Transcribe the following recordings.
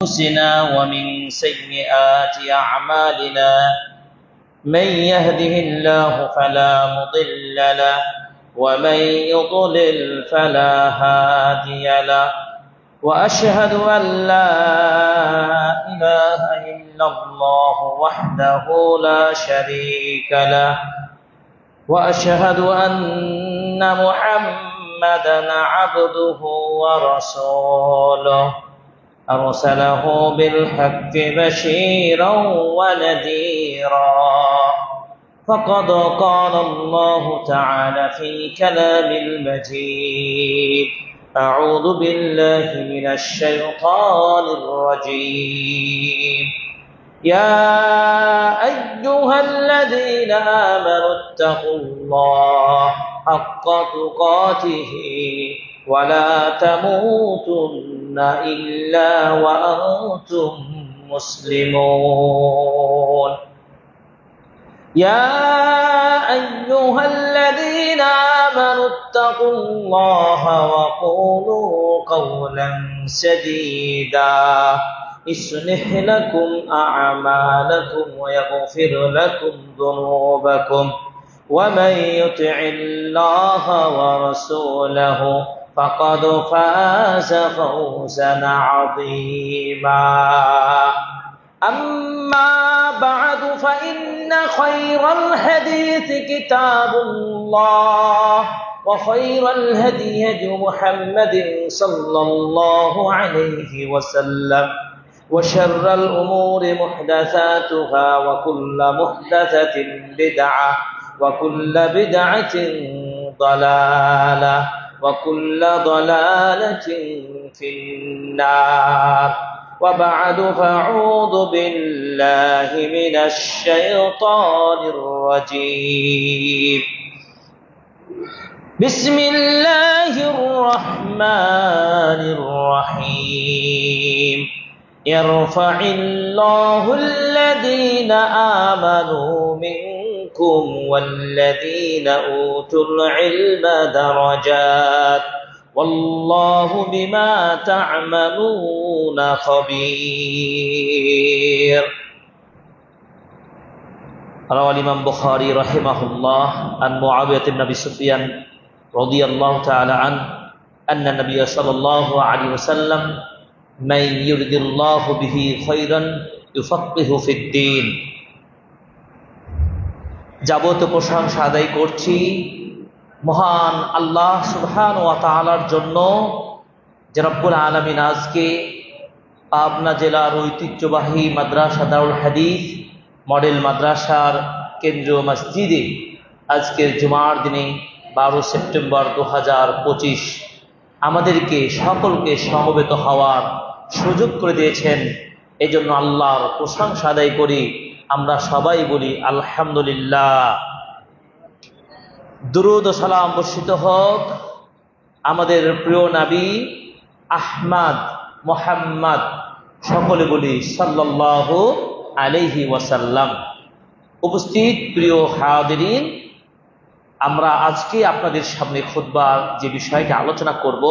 أنفسنا ومن سيئات أعمالنا من يهده الله فلا مضل له ومن يضلل فلا هادي له وأشهد أن لا إله إلا الله وحده لا شريك له وأشهد أن محمدا عبده ورسوله أرسله بالحق بشيرا ونذيرا فقد قال الله تعالى في كلام المجيد أعوذ بالله من الشيطان الرجيم يا أيها الذين آمنوا اتقوا الله حق تقاته ولا تموتن إلا وأنتم مسلمون يا أيها الذين آمنوا اتقوا الله وقولوا قولا سديدا يصلح لكم أعمالكم ويغفر لكم ذنوبكم ومن يطع الله ورسوله فقد فاز فوزا عظيما أما بعد فإن خير الحديث كتاب الله وخير الهدي هدي محمد صلى الله عليه وسلم وشر الأمور محدثاتها وكل محدثة بدعة وكل بدعة ضلالة وكل ضلالة في النار وبعد فأعوذ بالله من الشيطان الرجيم بسم الله الرحمن الرحيم يرفع الله الذين آمنوا منكم والذين أوتوا العلم درجات والله بما تعملون خبير روى الإمام البخاري رحمه الله عن معاوية بن أبي سفيان رضي الله تعالى عنه أن النبي صلى الله عليه وسلم من يرد الله به خيرا يفقهه في الدين যাবতীয় প্রশংসা আদায় করছি মহান আল্লাহ সুবহানাহু ওয়া তাআলার জন্য যে রব্বুল আলামিন আজকে পাবনা জেলার ঐতিহ্যবাহী মাদ্রাসা দারুল হাদিস মডেল মাদ্রাসার কেন্দ্রীয় মসজিদে আজকের জুমার দিনে 12 সেপ্টেম্বর 2025 আমাদেরকে সকলকে সমবেত হওয়ার সুযোগ করে দিয়েছেন। এজন্য আল্লাহর প্রশংসা আদায় করি। আমরা সবাই বলি আলহামদুলিল্লাহ। দুরূদ ও সালাম বর্ষিত হোক আমাদের প্রিয় নবী আহমদ মুহাম্মদ, সকলে বলি সাল্লাল্লাহু আলাইহি ওয়াসাল্লাম। উপস্থিত প্রিয় হাজিরিন, আমরা আজকে আপনাদের সামনে খুতবার যে বিষয়টা আলোচনা করব,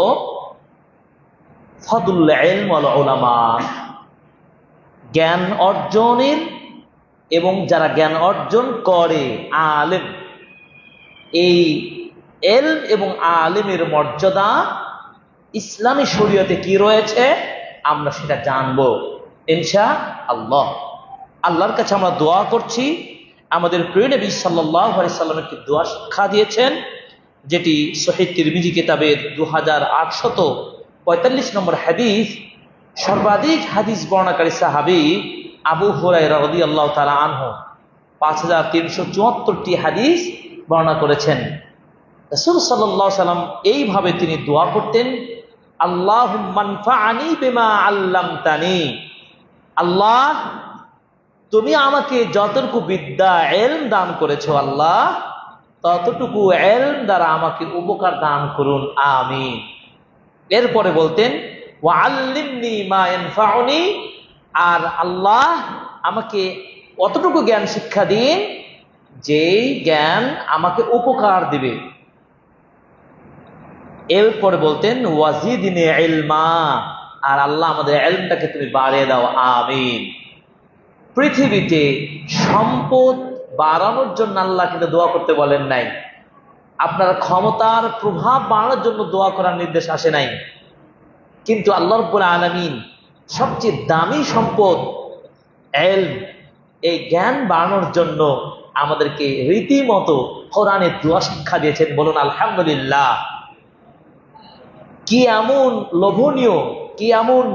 ফাদলুল ইলম ওয়াল উলামা, জ্ঞান অর্জনের এবং যারা জ্ঞান অর্জন করে আলেম, এই ইলম এবং আলেমের মর্যাদা ইসলামী শরীয়তে কি রয়েছে আমরা সেটা জানবো ইনশাআল্লাহ। আল্লাহর কাছে আমরা দোয়া করছি, আমাদের প্রিয় নবী সাল্লাল্লাহু আলাইহি সাল্লাম একটি দোয়া শিক্ষা দিয়েছেন, যেটি সহিহ তিরমিজি কিতাবের 2845 নম্বর হাদিস। সর্বাধিক হাদিস বর্ণনাকারী সাহাবী আবু হুরায়রা রাদিয়াল্লাহু তাআলা আনহু 5374টি হাদিস বর্ণনা করেছেন। রাসূল সাল্লাল্লাহু আলাইহি সাল্লাম এইভাবে তিনি দোয়া করতেন, আল্লাহুম্মা আনফা'নি বিমা আল্লামতানি, আল্লাহ তুমি আমাকে যতটুকু বিদ্যা ইলম দান করেছো আল্লাহ, ততটুকু ইলম দ্বারা আমাকে উপকার দান করুন, আমিন। এরপরে বলতেন ওয়া আল্লিমনি মা ইয়ানফাউনি, আর আল্লাহ আমাকে অতটুকু জ্ঞান শিক্ষা দিন যেই জ্ঞান আমাকে উপকার দিবে। এরপরে বলতেন ওয়াজিদিনি ইলমা, আর আল্লাহ আমাদের ইলমটাকে তুমি বাড়িয়ে দাও, আমিন। পৃথিবীতে সম্পদ বাড়ানোর জন্য আল্লাহ কিন্তু দোয়া করতে বলেন নাই, আপনার ক্ষমতার প্রভাব বাড়ানোর জন্য দোয়া করার নির্দেশ আসে নাই। কিন্তু আল্লাহ রাব্বুল আলামিন সবচেয়ে দামি সম্পদ ইলম, এই জ্ঞান বাড়ানোর জন্য আমাদেরকে রীতিমতো কোরআনে দোয়া শিক্ষা দিয়েছেন। বলুন আলহামদুলিল্লাহ। কি এমন লোভনীয়, কি এমন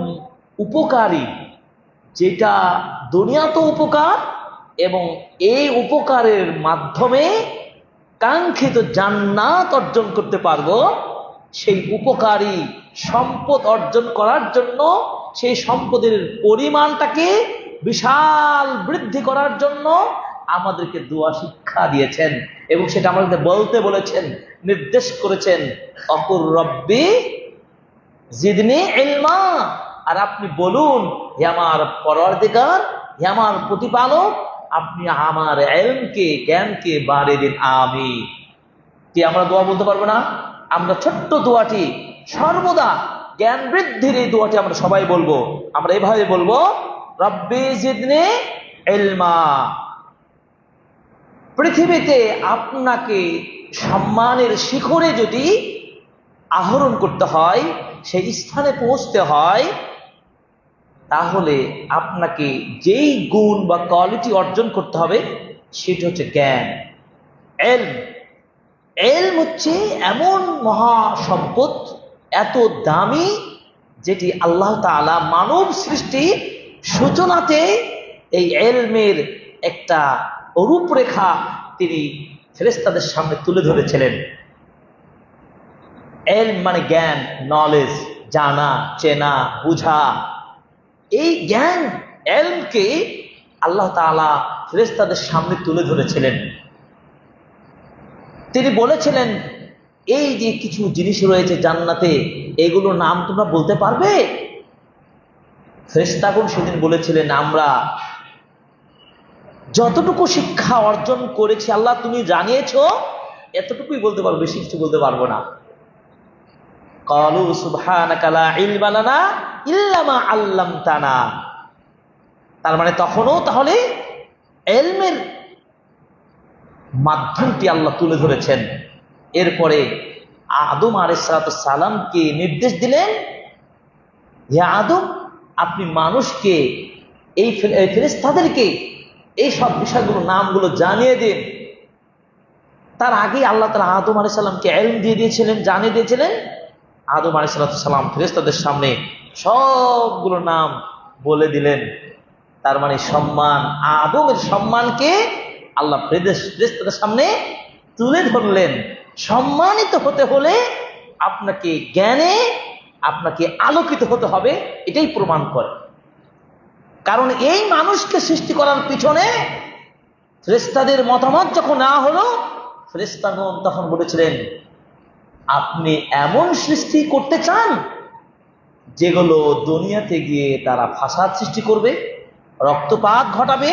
উপকারী, যেটা দুনিয়াতে উপকার এবং এই উপকারের মাধ্যমে কাঙ্ক্ষিত জান্নাত অর্জন করতে পারবো। সেই উপকারী সম্পদ অর্জন করার জন্য, সেই সম্পদের পরিমাণটাকে বিশাল বৃদ্ধি করার জন্য আমাদেরকে দোয়া শিক্ষা দিয়েছেন এবং সেটা আমাদের বলতে বলেছেন, নির্দেশ করেছেন, অকুর রব্বি জিদনি ইলমা। আর আপনি বলুন, হে আমার পরওয়ারদিগার, হে আমার প্রতিপালক, আপনি আমার ইলমকে, জ্ঞানকে বাড়িয়ে দিন, আমিন। কি আমরা দোয়া বলতে পারবো না? আমরা ছোট্ট দোয়াটি সর্বদা, জ্ঞান বৃদ্ধির এই দোয়াটি আমরা সবাই বলবো। আমরা এভাবে বলবো, রব্বি জিদনি ইলমা। পৃথিবীতে আপনাকে সম্মানের শিখরে যদি আহরণ করতে হয়, সেই স্থানে পৌঁছতে হয়, তাহলে আপনাকে যেই গুণ বা কোয়ালিটি অর্জন করতে হবে সেটা হচ্ছে জ্ঞান। ইলম, ইলম হচ্ছে এমন মহা সম্পদ, এত দামি, যেটি আল্লাহ তাআলা মানব সৃষ্টির সূচনাতে এই ইলমের একটা রূপরেখা তিনি ফেরেশতাদের সামনে তুলে ধরেছিলেন। ইলম মানে জ্ঞান, নলেজ, জানা, চেনা, বুঝা। এই জ্ঞান, ইলমকে আল্লাহ তাআলা ফেরেশতাদের সামনে তুলে ধরেছিলেন। তিনি বলেছিলেন, এই যে কিছু জিনিস রয়েছে জান্নাতে, এগুলোর নাম তোমরা বলতে পারবে? ফেরেশতাগণ সেদিন বলেছিলেন, আমরা যতটুকু শিক্ষা অর্জন করেছি আল্লাহ তুমি জানিয়েছো, এতটুকুই বলতে পারবো, বেশি কিছু বলতে পারবো না। ক্বালু সুবহানাকা লা ইলমা লানা ইল্লা মা আল্লামতানা। তার মানে তখনও তাহলে ইলমের মাধ্যমটি আল্লাহ তুলে ধরেছেন। এরপরে আদম আলাইহিস সালামকে নির্দেশ দিলেন, হে আদম, আপনি মানুষকে, এই ফেরেশতাদেরকে এই সব বিষয়গুলো, নামগুলো জানিয়ে দিন। তার আগে আল্লাহ তাআলা আদম আলাইহিস সালামকে ইলম দিয়ে দিয়েছিলেন, জানিয়ে দিয়েছিলেন। আদম আলাইহিস সালাম ফেরেশতাদের সামনে সবগুলো নাম বলে দিলেন। তার মানে সম্মান, আদমের সম্মানকে আল্লাহ ফেরেশতাদের সামনে তুলে ধরলেন। সম্মানিত হতে হলে আপনাকে জ্ঞানে, আপনাকে আলোকিত হতে হবে, এটাই প্রমাণ করে। কারণ এই মানুষকে সৃষ্টি করার পিছনে ফেরেশতাদের মতামত যখন না হলো, ফেরেশতাগণ তখন বলেছিলেন, আপনি এমন সৃষ্টি করতে চান যেগুলো দুনিয়াতে গিয়ে তারা ফাসাদ সৃষ্টি করবে, রক্তপাত ঘটাবে।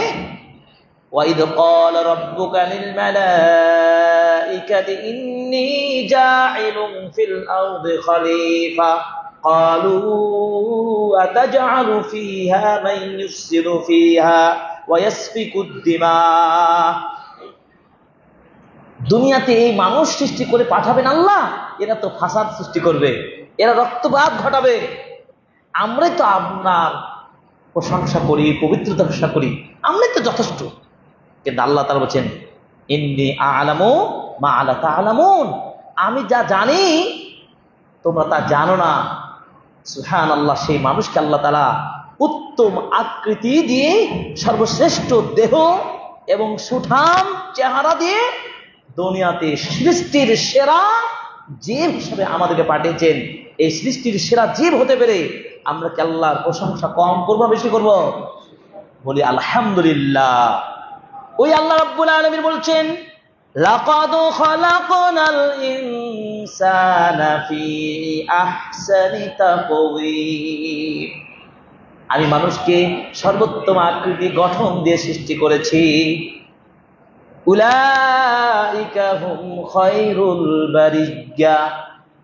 ওয়াইদ ক্বালা রাব্বুকা লিল মালাইকাতি ইন্নী জাইলুন ফিল আরদি খলিফা ক্বালু আতাজআলু ফীহা মান ইউফসিদু ফীহা ওয়া ইয়াসফিকুদ দিমা। দুনিয়াতে এই মানুষ সৃষ্টি করে পাঠাবেন আল্লাহ, এরা তো ফাসাদ সৃষ্টি করবে, এরা রক্তপাত ঘটাবে। আমরাই তো আপনার প্রশংসা করি, পবিত্রতা ঘোষণা করি, আমরাই তো যথেষ্ট। কিন্তু আল্লাহ তাআলা বলেন, ইন্নী আ'লামু মা লা তা'লামুন, আমি যা জানি তোমরা তা জানো না। সুবহানাল্লাহ। সেই মানুষকে আল্লাহ তাআলা উত্তম আকৃতি দিয়ে, সর্বশ্রেষ্ঠ দেহ এবং সুঠাম চেহারা দিয়ে দুনিয়াতে সৃষ্টির সেরা জীব হিসেবে আমাদেরকে পাঠিয়েছেন। এই সৃষ্টির সেরা জীব হতে পেরে আমরা কি আল্লাহর প্রশংসা কম করবো, বেশি করব? বলি আলহামদুলিল্লাহ। ওই আল্লাহ রাব্বুল আলামিন বলছেন, লাকাদ খালাকনাল ইনসানা ফি আহসানি তাকওয়িম। আমি মানুষকে সর্বোত্তম আকৃতি গঠন দিয়ে সৃষ্টি করেছি। উলাইকা হুম খায়রুল বারিয়া,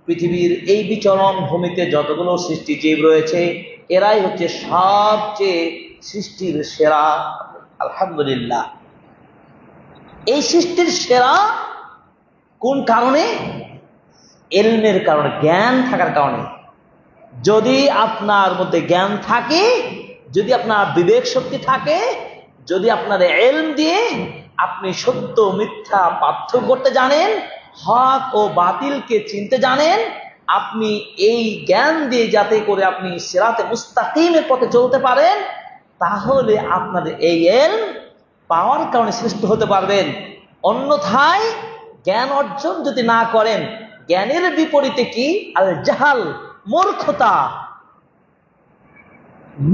পৃথিবীর এই বিচরণ ভূমিতে যতগুলো সৃষ্টিজীব রয়েছে এরাই হচ্ছে সবচেয়ে সৃষ্টির সেরা। আলহামদুলিল্লাহ। এই সৃষ্টির সেরা কোন কারণে? ইলমের কারণে, জ্ঞান থাকার কারণে। যদি আপনার মধ্যে জ্ঞান থাকে, যদি আপনার বিবেক শক্তি থাকে, যদি আপনার ইলম দিয়ে আপনি সত্য মিথ্যা পার্থক্য করতে জানেন, হক ও বাতিলকে চিনতে জানেন, আপনি এই জ্ঞান দিয়ে যাতে করে আপনি সিরাতে মুস্তাকিমের পথে চলতে পারেন, তাহলে আপনার এই ইলম পাওয়ার কারণে সৃষ্ট হতে পারবেন। অন্যথায় জ্ঞান অর্জন যদি না করেন, জ্ঞানের বিপরীতে কি? আল জাহাল, মূর্খতা।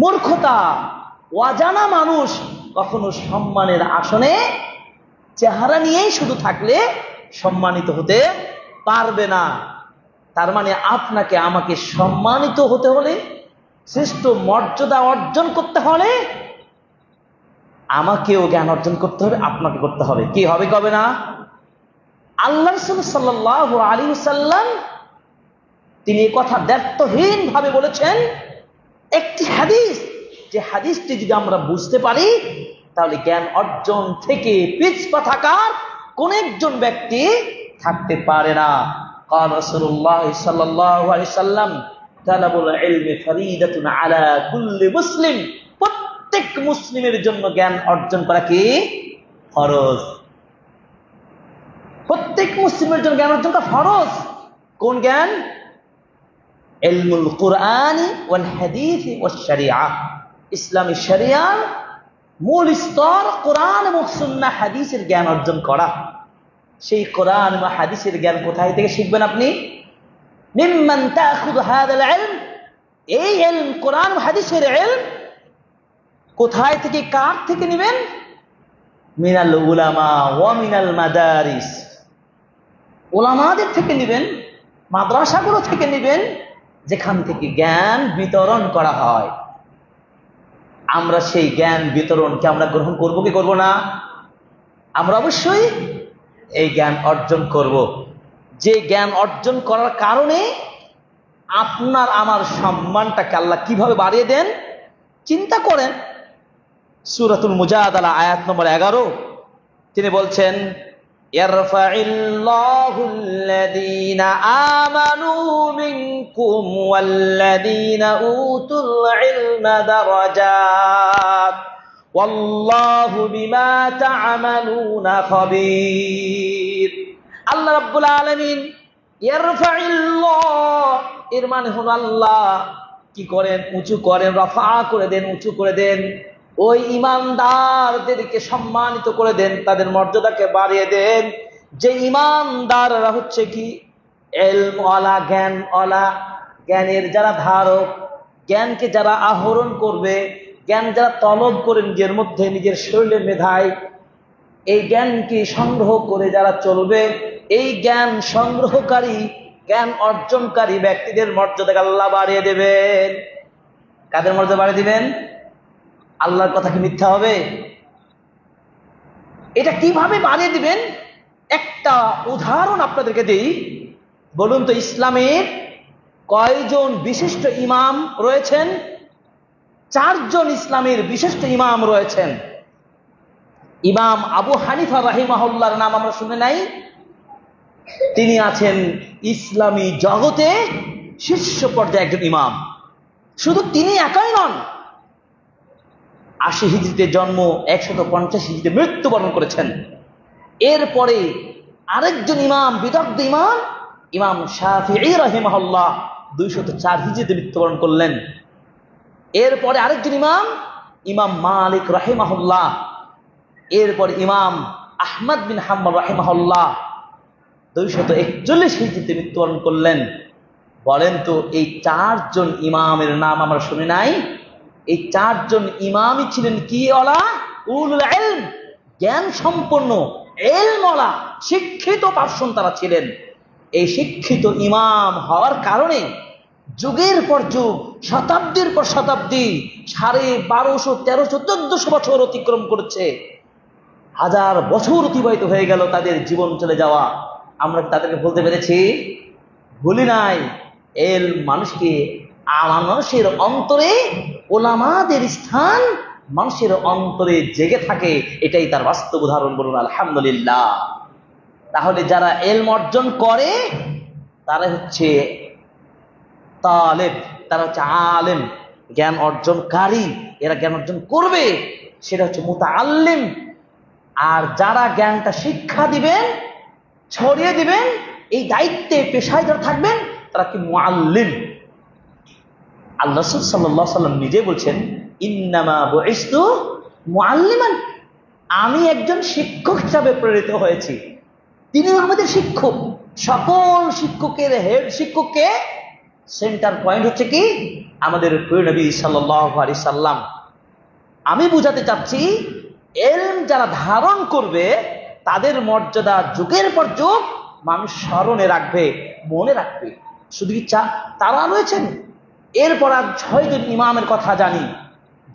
মূর্খতা, অজানা মানুষ কখনো সম্মানের আসনে চেহারা নিয়েই শুধু থাকলে সম্মানিত হতে পারবে না। তার মানে আপনাকে আমাকে সম্মানিত হতে হলে, শ্রেষ্ঠ মর্যাদা অর্জন করতে হলে আমাকেও জ্ঞান অর্জন করতে হবে, আপনাকে করতে হবে। কি হবে, কবে না? আল্লাহ রাসূল সাল্লাল্লাহু আলাইহি ওয়াসাল্লাম তিনি এই কথা দ্ব্যর্থহীন ভাবে বলেছেন। একটি হাদিস, যে হাদিসটি যদি আমরা বুঝতে পারি, তাহলে জ্ঞান অর্জন থেকে পিছপা থাকার কোন একজন ব্যক্তি থাকতে পারে না। قال رسول الله صلى الله عليه وسلم طلب العلم فريضة على كل مسلم। প্রত্যেক মুসলিমের জন্য জ্ঞান অর্জন করা কি? ফরজ। প্রত্যেক মুসলিমের জন্য জ্ঞান অর্জন করা ফরজ। কোন জ্ঞান? ইলমুল কুরআন ওয়াল হাদিস ওয়াস শরিয়াহ। ইসলামী শরিয়ার মূল স্তর কোরআন এবং সুন্নাহ হাদিসের জ্ঞান অর্জন করা। সেই কোরআন এবং হাদিসের জ্ঞান কোথায় থেকে শিখবেন আপনি? মিম্মান তাখুযু হাযাল ইলম। এই ইলম, কোরআন এবং হাদিসের ইলম কোথায় থেকে, কার থেকে নেবেন? মিনাল উলামা ওয়া মিনাল মাদারিস। উলামাদের থেকে নেবেন, মাদ্রাসাগুলো থেকে নেবেন, যেখান থেকে জ্ঞান বিতরণ করা হয়। আমরা সেই জ্ঞান বিতরণকে আমরা গ্রহণ করব কি করব না? আমরা অবশ্যই এই জ্ঞান অর্জন করব। যে জ্ঞান অর্জন করার কারণে আপনার আমার সম্মানটাকে আল্লাহ কিভাবে বাড়িয়ে দেন চিন্তা করেন। সূরাতুল মুজাদালা আয়াত নম্বর 11 তিনি বলছেন, ইয়ারফাইল্লাহুল্লাযীনা আমানু মিনকুম ওয়াল্লাযীনা উতুল ইলমা দারাজাত ওয়াল্লাহু বিমা তা'মালুনা খাবীর। আল্লাহ রাব্বুল আলামিন ইয়ারফাইল্লাহ, এর মানে হলো আল্লাহ কি করেন? উঁচু করেন, রফা করে দেন, উঁচু করে দেন। ওই ঈমানদারদেরকে সম্মানিত করে দেন, তাদের মর্যাদাকে বাড়িয়ে দেন। যে ঈমানদাররা হচ্ছে কি? ইলমওয়ালা, জ্ঞানওয়ালা, জ্ঞানের যারা ধারক, জ্ঞানকে যারা আহরণ করবে, জ্ঞান যারা তলব করে নিজের মধ্যে, নিজের শরীরের মেধায় এই জ্ঞানকে সংগ্রহ করে যারা চলবে, এই জ্ঞান সংগ্রহকারী, জ্ঞান অর্জনকারী ব্যক্তিদের মর্যাদাকে আল্লাহ বাড়িয়ে দেবেন। কাদের মর্যাদা বাড়িয়ে দিবেন? আল্লাহর কথা কি মিথ্যা হবে? এটা কিভাবে বাড়িয়ে দিবেন? একটা উদাহরণ আপনাদেরকে দেই। বলুন তো, ইসলামের কয়জন বিশিষ্ট ইমাম রয়েছেন? 4 জন ইসলামের বিশিষ্ট ইমাম রয়েছেন। ইমাম আবু হানিফা রাহিমাহুল্লাহর নাম আমরা শুনে নাই? তিনি আছেন ইসলামী জগতে শীর্ষ পর্যায়ে একজন ইমাম। শুধু তিনি একাই নন, 80 হিজরিতে জন্ম, 150 হিজরিতে মৃত্যুবরণ করেছেন। এরপরে আরেকজন ইমাম, বিদগ্ধ ইমাম, ইমাম শাফিঈ রাহিমাহুল্লাহ 204 হিজরিতে মৃত্যুবরণ করলেন। এরপরে আরেকজন ইমাম, ইমাম মালিক রাহিমাহুল্লাহ। এরপর ইমাম আহমদ বিন হাম্বল রাহিমাহুল্লাহ 241 হিজরিতে মৃত্যুবরণ করলেন। বলেন তো, এই 4 জন ইমামের নাম আমরা শুনি নাই? এই 4 জন ইমামই ছিলেন কি ওয়ালা? উলুল ইলম, জ্ঞান সম্পন্ন, ইলমওয়ালা, শিক্ষিত পার্সন তারা ছিলেন। এই শিক্ষিত ইমাম হওয়ার কারণে যুগের পর যুগ, শতাব্দীর পর শতাব্দী, 1250, 1300, 1400 বছর অতিক্রম করেছে, 1000 বছর অতিবাহিত হয়ে গেল তাদের জীবন চলে যাওয়া। আমরা তাদেরকে বলতে পেরেছি ভুলি নাই। মানুষকে মানুষের অন্তরে, ওলামাদের স্থান মানুষের অন্তরে জেগে থাকে, এটাই তার বাস্তব উদাহরণ। বলুন আলহামদুলিল্লাহ। তাহলে যারা এলম অর্জন করে তারা হচ্ছে তালেব, তারা হচ্ছে আলেম, জ্ঞান অর্জনকারী। এরা জ্ঞান অর্জন করবে, সেটা হচ্ছে মুতাআল্লিম। আর যারা জ্ঞানটা শিক্ষা দিবেন, ছড়িয়ে দিবেন, এই দায়িত্বে পেশায় যারা থাকবেন তারা কি মুআল্লিম। আল্লাহ রাসূল সাল্লাল্লাহু আলাইহি ওয়াসাল্লাম নিজে বলছেন, ইন্নামা বুইসতু মুআল্লিমান, আমি একজন শিক্ষক হিসাবে প্রেরিত হয়েছি। তিনি আমাদের শিক্ষক। সকল শিক্ষকের হেড শিক্ষককে সেন্টার পয়েন্ট হচ্ছে কি আমাদের প্রিয় নবী সাল্লাল্লাহু আলাইহি সাল্লাম। আমি বুঝাতে চাচ্ছি, এলম যারা ধারণ করবে তাদের মর্যাদা যুগের পর যুগ মানুষ স্মরণে রাখবে, মনে রাখবে। শুধু কি তারা রয়েছেন? এরপর আর 6 জন ইমামের কথা জানি,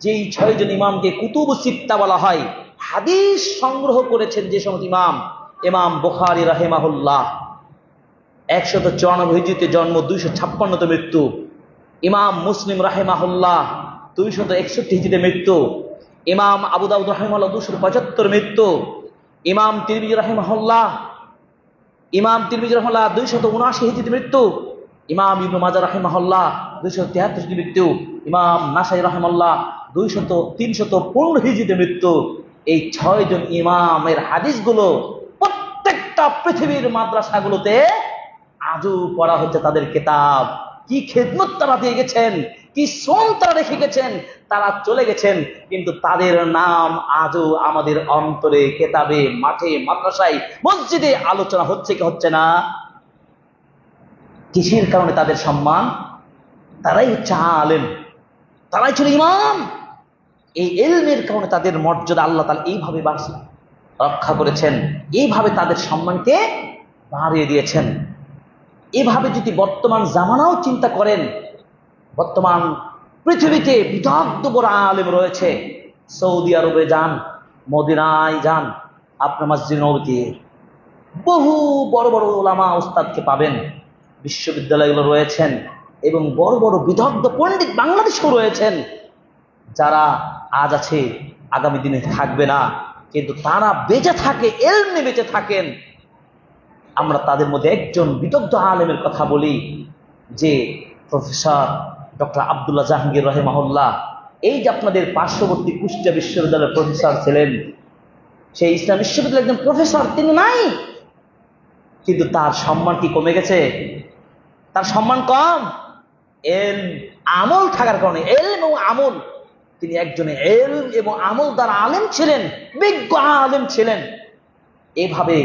যেই 6 জন ইমামকে কুতুব সিত্তা বলা হয়। হাদিস সংগ্রহ করেছেন যে সমস্ত ইমাম: ইমাম বুখারী রাহিমাহুল্লাহ 194 হিজরিতে জন্ম, 256তে মৃত্যু। ইমাম মুসলিম রাহিমাহুল্লাহ 261 হিজরিতে মৃত্যু। ইমাম আবু দাউদ রাহিমাহুল্লাহ 275 মৃত্যু। ইমাম তিরমিজি রাহিমাহুল্লাহ 279 হিজরিতে মৃত্যু। ইমাম ইবনে মাজাহ রাহিমাহুল্লাহ 273 হিজরিতে মৃত্যু। ইমাম নাসাই রাহিমাহুল্লাহ 315 হিজরিতে মৃত্যু। এই 6 জন ইমামের হাদিসগুলো প্রত্যেকটা পৃথিবীর মাদ্রাসাগুলোতে আজও পড়া হচ্ছে তাদের কিতাব। কি খেদমত তারা দিয়ে গেছেন, কি শ্রম তারা রেখে গেছেন। তারা চলে গেছেন, কিন্তু তাদের নাম আজও আমাদের অন্তরে, কেতাবে, মাঠে, মাদ্রাসায়, মসজিদে আলোচনা হচ্ছে কি হচ্ছে না? কিসের কারণে তাদের সম্মান? তারাই হচ্ছে আলেম, তারাই ছিল ইমাম। এই ইলমের কারণে তাদের মর্যাদা আল্লাহ তাআলা এইভাবে রক্ষা করেছেন, এইভাবে তাদের সম্মানকে বাড়িয়ে দিয়েছেন। এভাবে যদি বর্তমান জামানাও চিন্তা করেন, বর্তমান পৃথিবীতে বিদগ্ধ বড় আলেম রয়েছে। সৌদি আরবে যান, মদিনায় যান, আপনার মসজিদ নববীতে বহু বড় বড় ওলামা উস্তাদকে পাবেন। বিশ্ববিদ্যালয়গুলো রয়েছেন এবং বড় বড় বিদগ্ধ পণ্ডিত বাংলাদেশেও রয়েছেন, যারা আজ আছে আগামী দিনে থাকবে না, কিন্তু তারা বেঁচে থাকে, ইলম নিয়ে বেঁচে থাকেন। আমরা তাদের মধ্যে একজন বিদগ্ধ আলেমের কথা বলি, যে প্রফেসর ডক্টর আব্দুল্লাহ জাহাঙ্গীর রাহিমাহুল্লাহ। এই যে আপনাদের পার্শ্ববর্তী কুষ্টিয়া বিশ্ববিদ্যালয়ের প্রফেসর ছিলেন, সেই ইসলাম বিশ্ববিদ্যালয়ের একজন প্রফেসর, তিনি নাই, কিন্তু তার সম্মান কি কমে গেছে? তার সম্মান কম? ইলম আমল থাকার কারণে, ইলম এবং আমল, তিনি একজন ইলম এবং আমল দ্বারা আলেম ছিলেন, বিজ্ঞ আলেম ছিলেন। এভাবে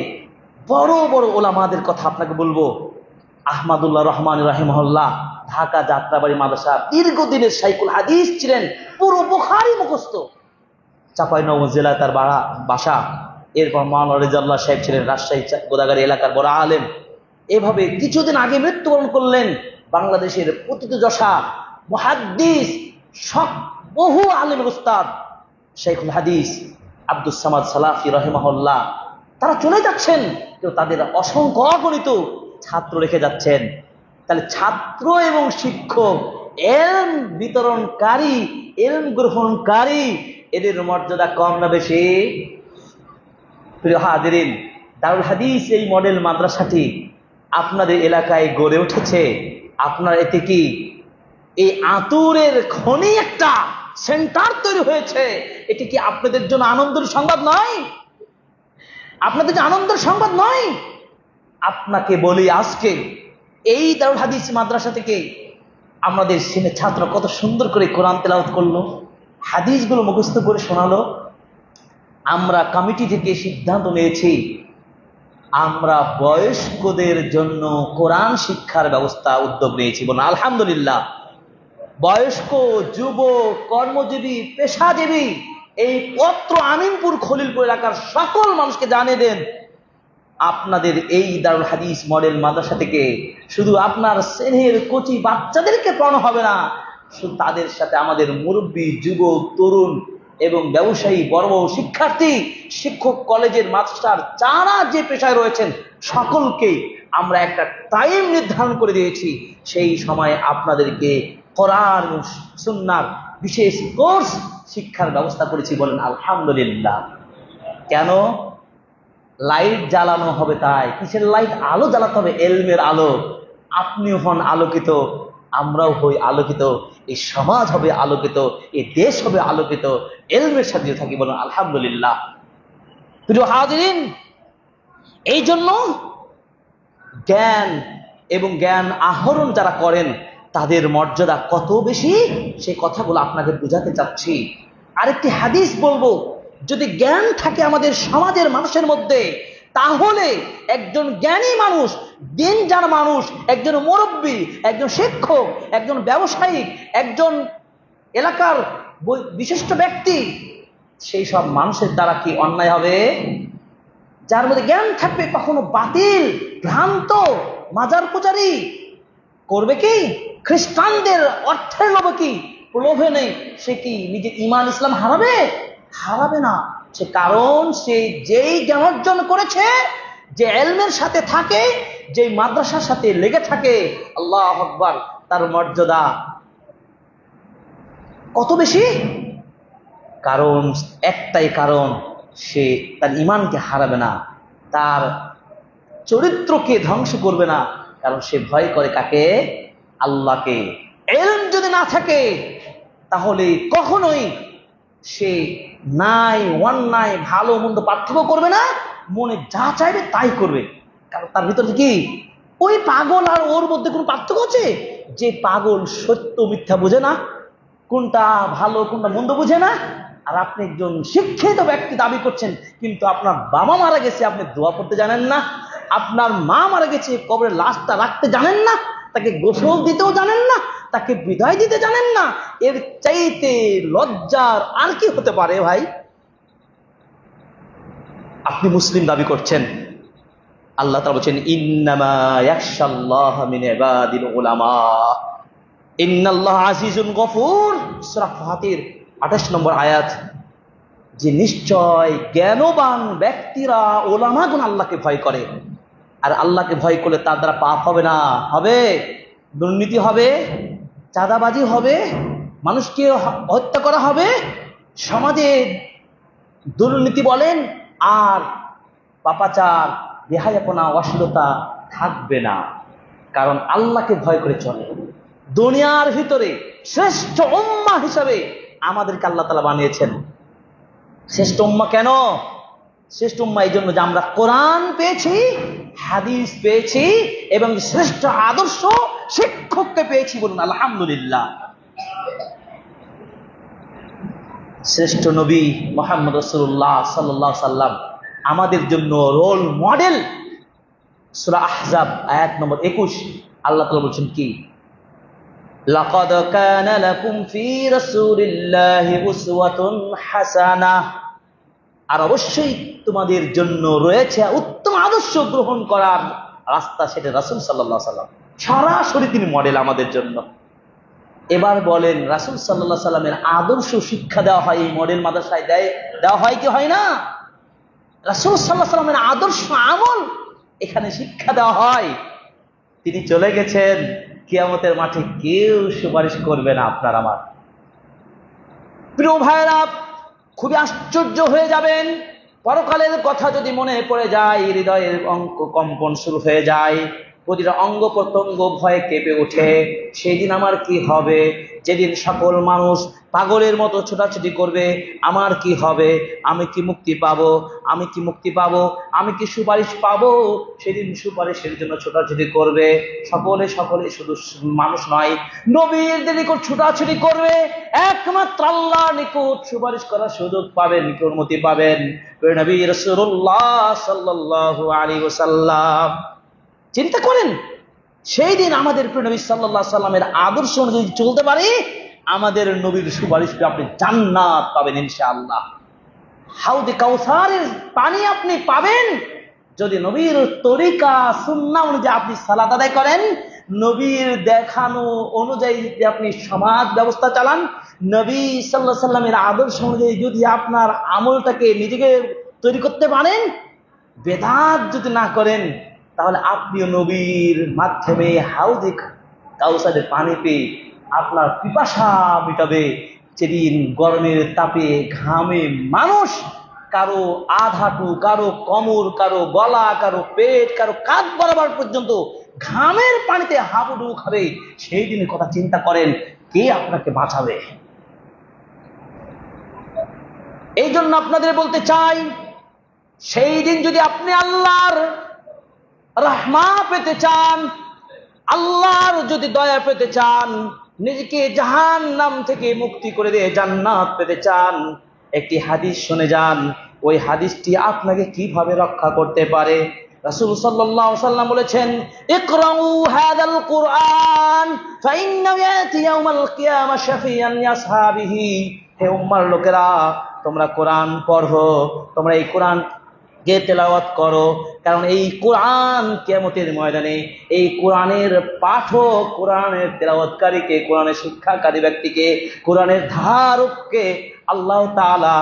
বড় বড় ওলামাদের কথা আপনাকে বলবো। আহমদুল্লাহ রহমান রাহিমাহুল্লাহ ঢাকা যাত্রাবাড়ি মাদ্রাসা দীর্ঘদিনের শাইখুল হাদিস ছিলেন, পুরো বুখারী মুখস্থ। চাঁপাইনবাবগঞ্জ জেলায় তার বাসা। এরপর মাওলানা রেজাউল্লাহ সাহেব ছিলেন রাজশাহী গোদাগাড়ি এলাকার বড় আলেম। এভাবে কিছুদিন আগে মৃত্যুবরণ করলেন বাংলাদেশের প্রথিতযশা মুহাদ্দিস, বহু আলেমের উস্তাদ শাইখুল হাদিস আব্দুস সামাদ সালাফি রাহিমাহুল্লাহ। তারা চলে যাচ্ছেন, কিন্তু তাদের অসংখ্য অগণিত ছাত্র রেখে যাচ্ছেন। তাহলে ছাত্র এবং শিক্ষক, ইলম বিতরণকারী, ইলম গ্রহণকারী, এদের মর্যাদা কম না বেশি? প্রিয় হাজিরিন, দারুল হাদিস এই মডেল মাদ্রাসাটি আপনাদের এলাকায় গড়ে উঠেছে। আপনার এতে কি এই আতুরের খনি একটা সেন্টার তৈরি হয়েছে, এটি কি আপনাদের জন্য আনন্দের সংবাদ নয়? আপনাদের যে আনন্দের সংবাদ নয়? আপনাকে বলি, আজকে এই দারুল হাদিস মাদ্রাসা থেকে আমাদের সিনে ছাত্র কত সুন্দর করে কোরআন তেলাওয়াত করলো, হাদিসগুলো মুখস্থ করে শোনালো। আমরা কমিটি থেকে সিদ্ধান্ত নিয়েছি, আমরা বয়স্কদের জন্য কোরআন শিক্ষার ব্যবস্থা উদ্যোগ নিয়েছি। বলুন আলহামদুলিল্লাহ। বয়স্ক, যুবক, কর্মজীবী, পেশাজীবী, এই পত্র আমিনপুর খলিলপুর এলাকার সকল মানুষকে জানিয়ে দেন, আপনাদের এই দারুল হাদিস মডেল মাদ্রাসা থেকে শুধু আপনার শ্রেণীর কচি বাচ্চাদেরকে পড়ানো হবে না, শুধু তাদের সাথে আমাদের মুরব্বী, যুবক, তরুণ এবং ব্যবসায়ী, বড় বড় শিক্ষার্থী, শিক্ষক, কলেজের মাস্টার, যারা যে পেশায় রয়েছেন সকলকে আমরা একটা টাইম নির্ধারণ করে দিয়েছি, সেই সময় আপনাদেরকে কোরআন সুন্নাহর বিশেষ কোর্স শিক্ষার ব্যবস্থা করেছি। বলেন আলহামদুলিল্লাহ। কেন? লাইট জ্বালানো হবে, তাই কিসের লাইট? আলো জ্বালাতে হবে, এলমের আলো। আপনিও হন আলোকিত, আমরাও হই আলোকিত, এই সমাজ হবে আলোকিত, এই দেশ হবে আলোকিত, এলমের সাথে থাকি। বলুন আলহামদুলিল্লাহ। প্রিয় হাজিরিন, এই জন্য জ্ঞান এবং জ্ঞান আহরণ যারা করেন তাদের মর্যাদা কত বেশি, সেই কথাগুলো আপনাকে বোঝাতে চাচ্ছি। আরেকটি হাদিস বলবো, যদি জ্ঞান থাকে আমাদের সমাজের মানুষের মধ্যে, তাহলে একজন জ্ঞানী মানুষ, দিন জানা মানুষ, একজন মুরব্বী, একজন শিক্ষক, একজন ব্যবসায়িক, একজন এলাকার বিশিষ্ট ব্যক্তি, সেই সব মানুষের দ্বারা কি অন্যায় হবে? যার মধ্যে জ্ঞান থাকবে, কখনো বাতিল ভ্রান্ত মাজার পূজারি করবে কি, খ্রিস্টানদের অর্থের লোভে কি প্রলোভে নেই, সে কি নিজের ঈমান ইসলাম হারাবে? হারাবে না। সে কারণ সে যেই জ্ঞান অর্জন করেছে, যে এলমের সাথে থাকে, যে মাদ্রাসার সাথে লেগে থাকে, আল্লাহু আকবার, তার মর্যাদা কত বেশি। কারণ একটাই কারণ, সে তার ঈমানকে হারাবে না, তার চরিত্রকে ধ্বংস করবে না, কারণ সে ভয় করে কাকে? আল্লাহকে। ইলম যদি না থাকে তাহলে কখনোই সে নাই অন্যায় ভালো মন্দ পার্থক্য করবে না, মনে যা চাইবে তাই করবে। কারণ তার ভিতরে কি ওই পাগল আর ওর মধ্যে কোনো পার্থক্য আছে? যে পাগল সত্য মিথ্যা বুঝে না, কোনটা ভালো কোনটা মন্দ বুঝে না। আর আপনি একজন শিক্ষিত ব্যক্তি দাবি করছেন, কিন্তু আপনার বাবা মারা গেছে, আপনি দোয়া করতে জানেন না। আপনার মা মারা গেছে, কবরের লাশটা রাখতে জানেন না, তাকে গোসল দিতেও জানেন না, তাকে বিদায় দিতে জানেন না। এর চাইতে লজ্জার আর কি হতে পারে ভাই? আপনি মুসলিম দাবি করছেন, আল্লাহ তাআলা বলেন ইন্নামা ইয়াখশাল্লাহা মিন ইবাদিল উলামা ইন্নাল্লাহা আজিজুন গফুর, সূরা ফাতির 28 নম্বর আয়াত। যে নিশ্চয় জ্ঞানবান ব্যক্তিরা, ওলামাগণ আল্লাহকে ভয় করে। আর আল্লাহকে ভয় করলে তার দ্বারা পাপ হবে না, হবে দুর্নীতি হবে, চাঁদাবাজি হবে, মানুষকে হত্যা করা হবে, সমাজে দুর্নীতি বলেন আর পাপাচার, বেহায়াপনা, অশ্লীলতা থাকবে না। কারণ আল্লাহকে ভয় করে চলে। দুনিয়ার ভিতরে শ্রেষ্ঠ উম্মাহ হিসাবে আমাদেরকে আল্লাহ তাআলা বানিয়েছেন। শ্রেষ্ঠ উম্মাহ কেন? শ্রেষ্ঠ উম্মাহ এই জন্য যে আমরা কোরআন পেয়েছি, হাদিস পেয়েছি, এবং শ্রেষ্ঠ আদর্শ শিক্ষককে পেয়েছি। বলুন আলহামদুলিল্লাহ। শ্রেষ্ঠ নবী মুহাম্মদ রাসূলুল্লাহ সাল্লাল্লাহু আলাইহি সাল্লাম আমাদের জন্য রোল মডেল। সূরা আহজাব আয়াত নম্বর 21 আল্লাহ তাআলা বলছেন কি, লাকাদ কানা লাকুম ফি রাসূলিল্লাহি উসওয়াতুন হাসানাহ, আর অবশ্যই তোমাদের জন্য রয়েছে উত্তম আদর্শ গ্রহণ করার রাস্তা, সেটা রাসূল সাল্লাল্লাহু আলাইহি সাল্লাম। সরাসরি তিনি মডেল আমাদের জন্য। এবার বলেন, রাসূল সাল্লাল্লাহু আলাইহি সাল্লামের আদর্শ শিক্ষা দেওয়া হয় এই মডেল মাদ্রাসায় দেওয়া হয় কি হয় না? রাসূল সাল্লাল্লাহু আলাইহি সাল্লামের আদর্শ আমল এখানে শিক্ষা দেওয়া হয়। তিনি চলে গেছেন, কিয়ামতের মাঠে কেউ সুপারিশ করবে না আপনার আমার। প্রিয় ভাইরা, খুবই আশ্চর্য হয়ে যাবেন। পরকালের কথা যদি মনে পড়ে যায়, হৃদয়ের কম্পন শুরু হয়ে যায়, প্রতিটা অঙ্গ প্রত্যঙ্গ ভয়ে কেঁপে ওঠে। সেদিন আমার কি হবে? যেদিন সকল মানুষ পাগলের মতো ছোটাছুটি করবে, আমার কি হবে? আমি কি মুক্তি পাবো? আমি কি মুক্তি পাবো? আমি কি সুপারিশ পাবো? সেদিন সুপারিশের জন্য ছোটাছুটি করবে সকলে। শুধু মানুষ নয়, নবীদের নিকট ছোটাছুটি করবে, একমাত্র আল্লাহর নিকট সুপারিশ করার সুযোগ পাবেন, অনুমতি পাবেন নবী রাসূলুল্লাহ সাল্লাল্লাহু আলাইহি ওয়াসাল্লাম। চিন্তা করেন, সেই দিন আমাদের প্রিয় নবী সাল্লাল্লাহু আলাইহি সাল্লামের আদর্শ অনুযায়ী চলতে পারি, আমাদের নবীর সুপারিশ পেয়ে আপনি জান্নাত পাবেন ইনশাআল্লাহ। হাউদে কাউসারের পানি আপনি পাবেন যদি নবীর তরিকা সুন্নাহ অনুযায়ী আপনি সালাত আদায় করেন, নবীর দেখানো অনুযায়ী যদি আপনি সমাজ ব্যবস্থা চালান, নবী সাল্লাল্লাহু আলাইহি সাল্লামের আদর্শ অনুযায়ী যদি আপনার আমলটাকে নিজেকে তৈরি করতে পারেন, বেদাত যদি না করেন, তাহলে আপনিও নবীর মাধ্যমে হাউজে কাউসারের পানি পেয়ে আপনার পিপাসা মিটাবে। যেদিন গরমের তাপে ঘামে মানুষ কারো আধাটু, কারো কোমর, কারো গলা, কারো পেট, কারো কাঁধ বরাবর পর্যন্ত ঘামের পানিতে হাবুডুবু খাবে, সেই দিনের কথা চিন্তা করেন, কে আপনাকে বাঁচাবে? এই জন্য আপনাদের বলতে চাই, সেই দিন যদি আপনি আল্লাহর রাহমা পেতে চান, আল্লাহর যদি দয়া পেতে চান, নিজেকে জাহান্নাম থেকে মুক্তি করে দিয়ে জান্নাত পেতে চান, একটি হাদিস শুনে যান। ওই হাদিসটি আপনাকে কিভাবে রক্ষা করতে পারে। রাসূল সাল্লাল্লাহু আলাইহি ওয়াসাল্লাম বলেছেন, ইকরাউ হাযাল কুরআন ফাইন্নাহু ইয়াতি ইয়াউমাল কিয়ামা শাফিয়ান লিআসহাবিহি। হে উম্মার লোকেরা, তোমরা কোরআন পড়ো, তোমরা এই কোরআন কে তেলাওয়াত করো, কারণ এই কোরআন কিয়ামতের ময়দানে এই কোরআনের পাঠক, কোরআনের তেলাওয়াতকারীকে, কোরআনের শিক্ষাকারী ব্যক্তিকে, কোরআনের ধারককে আল্লাহ তাআলা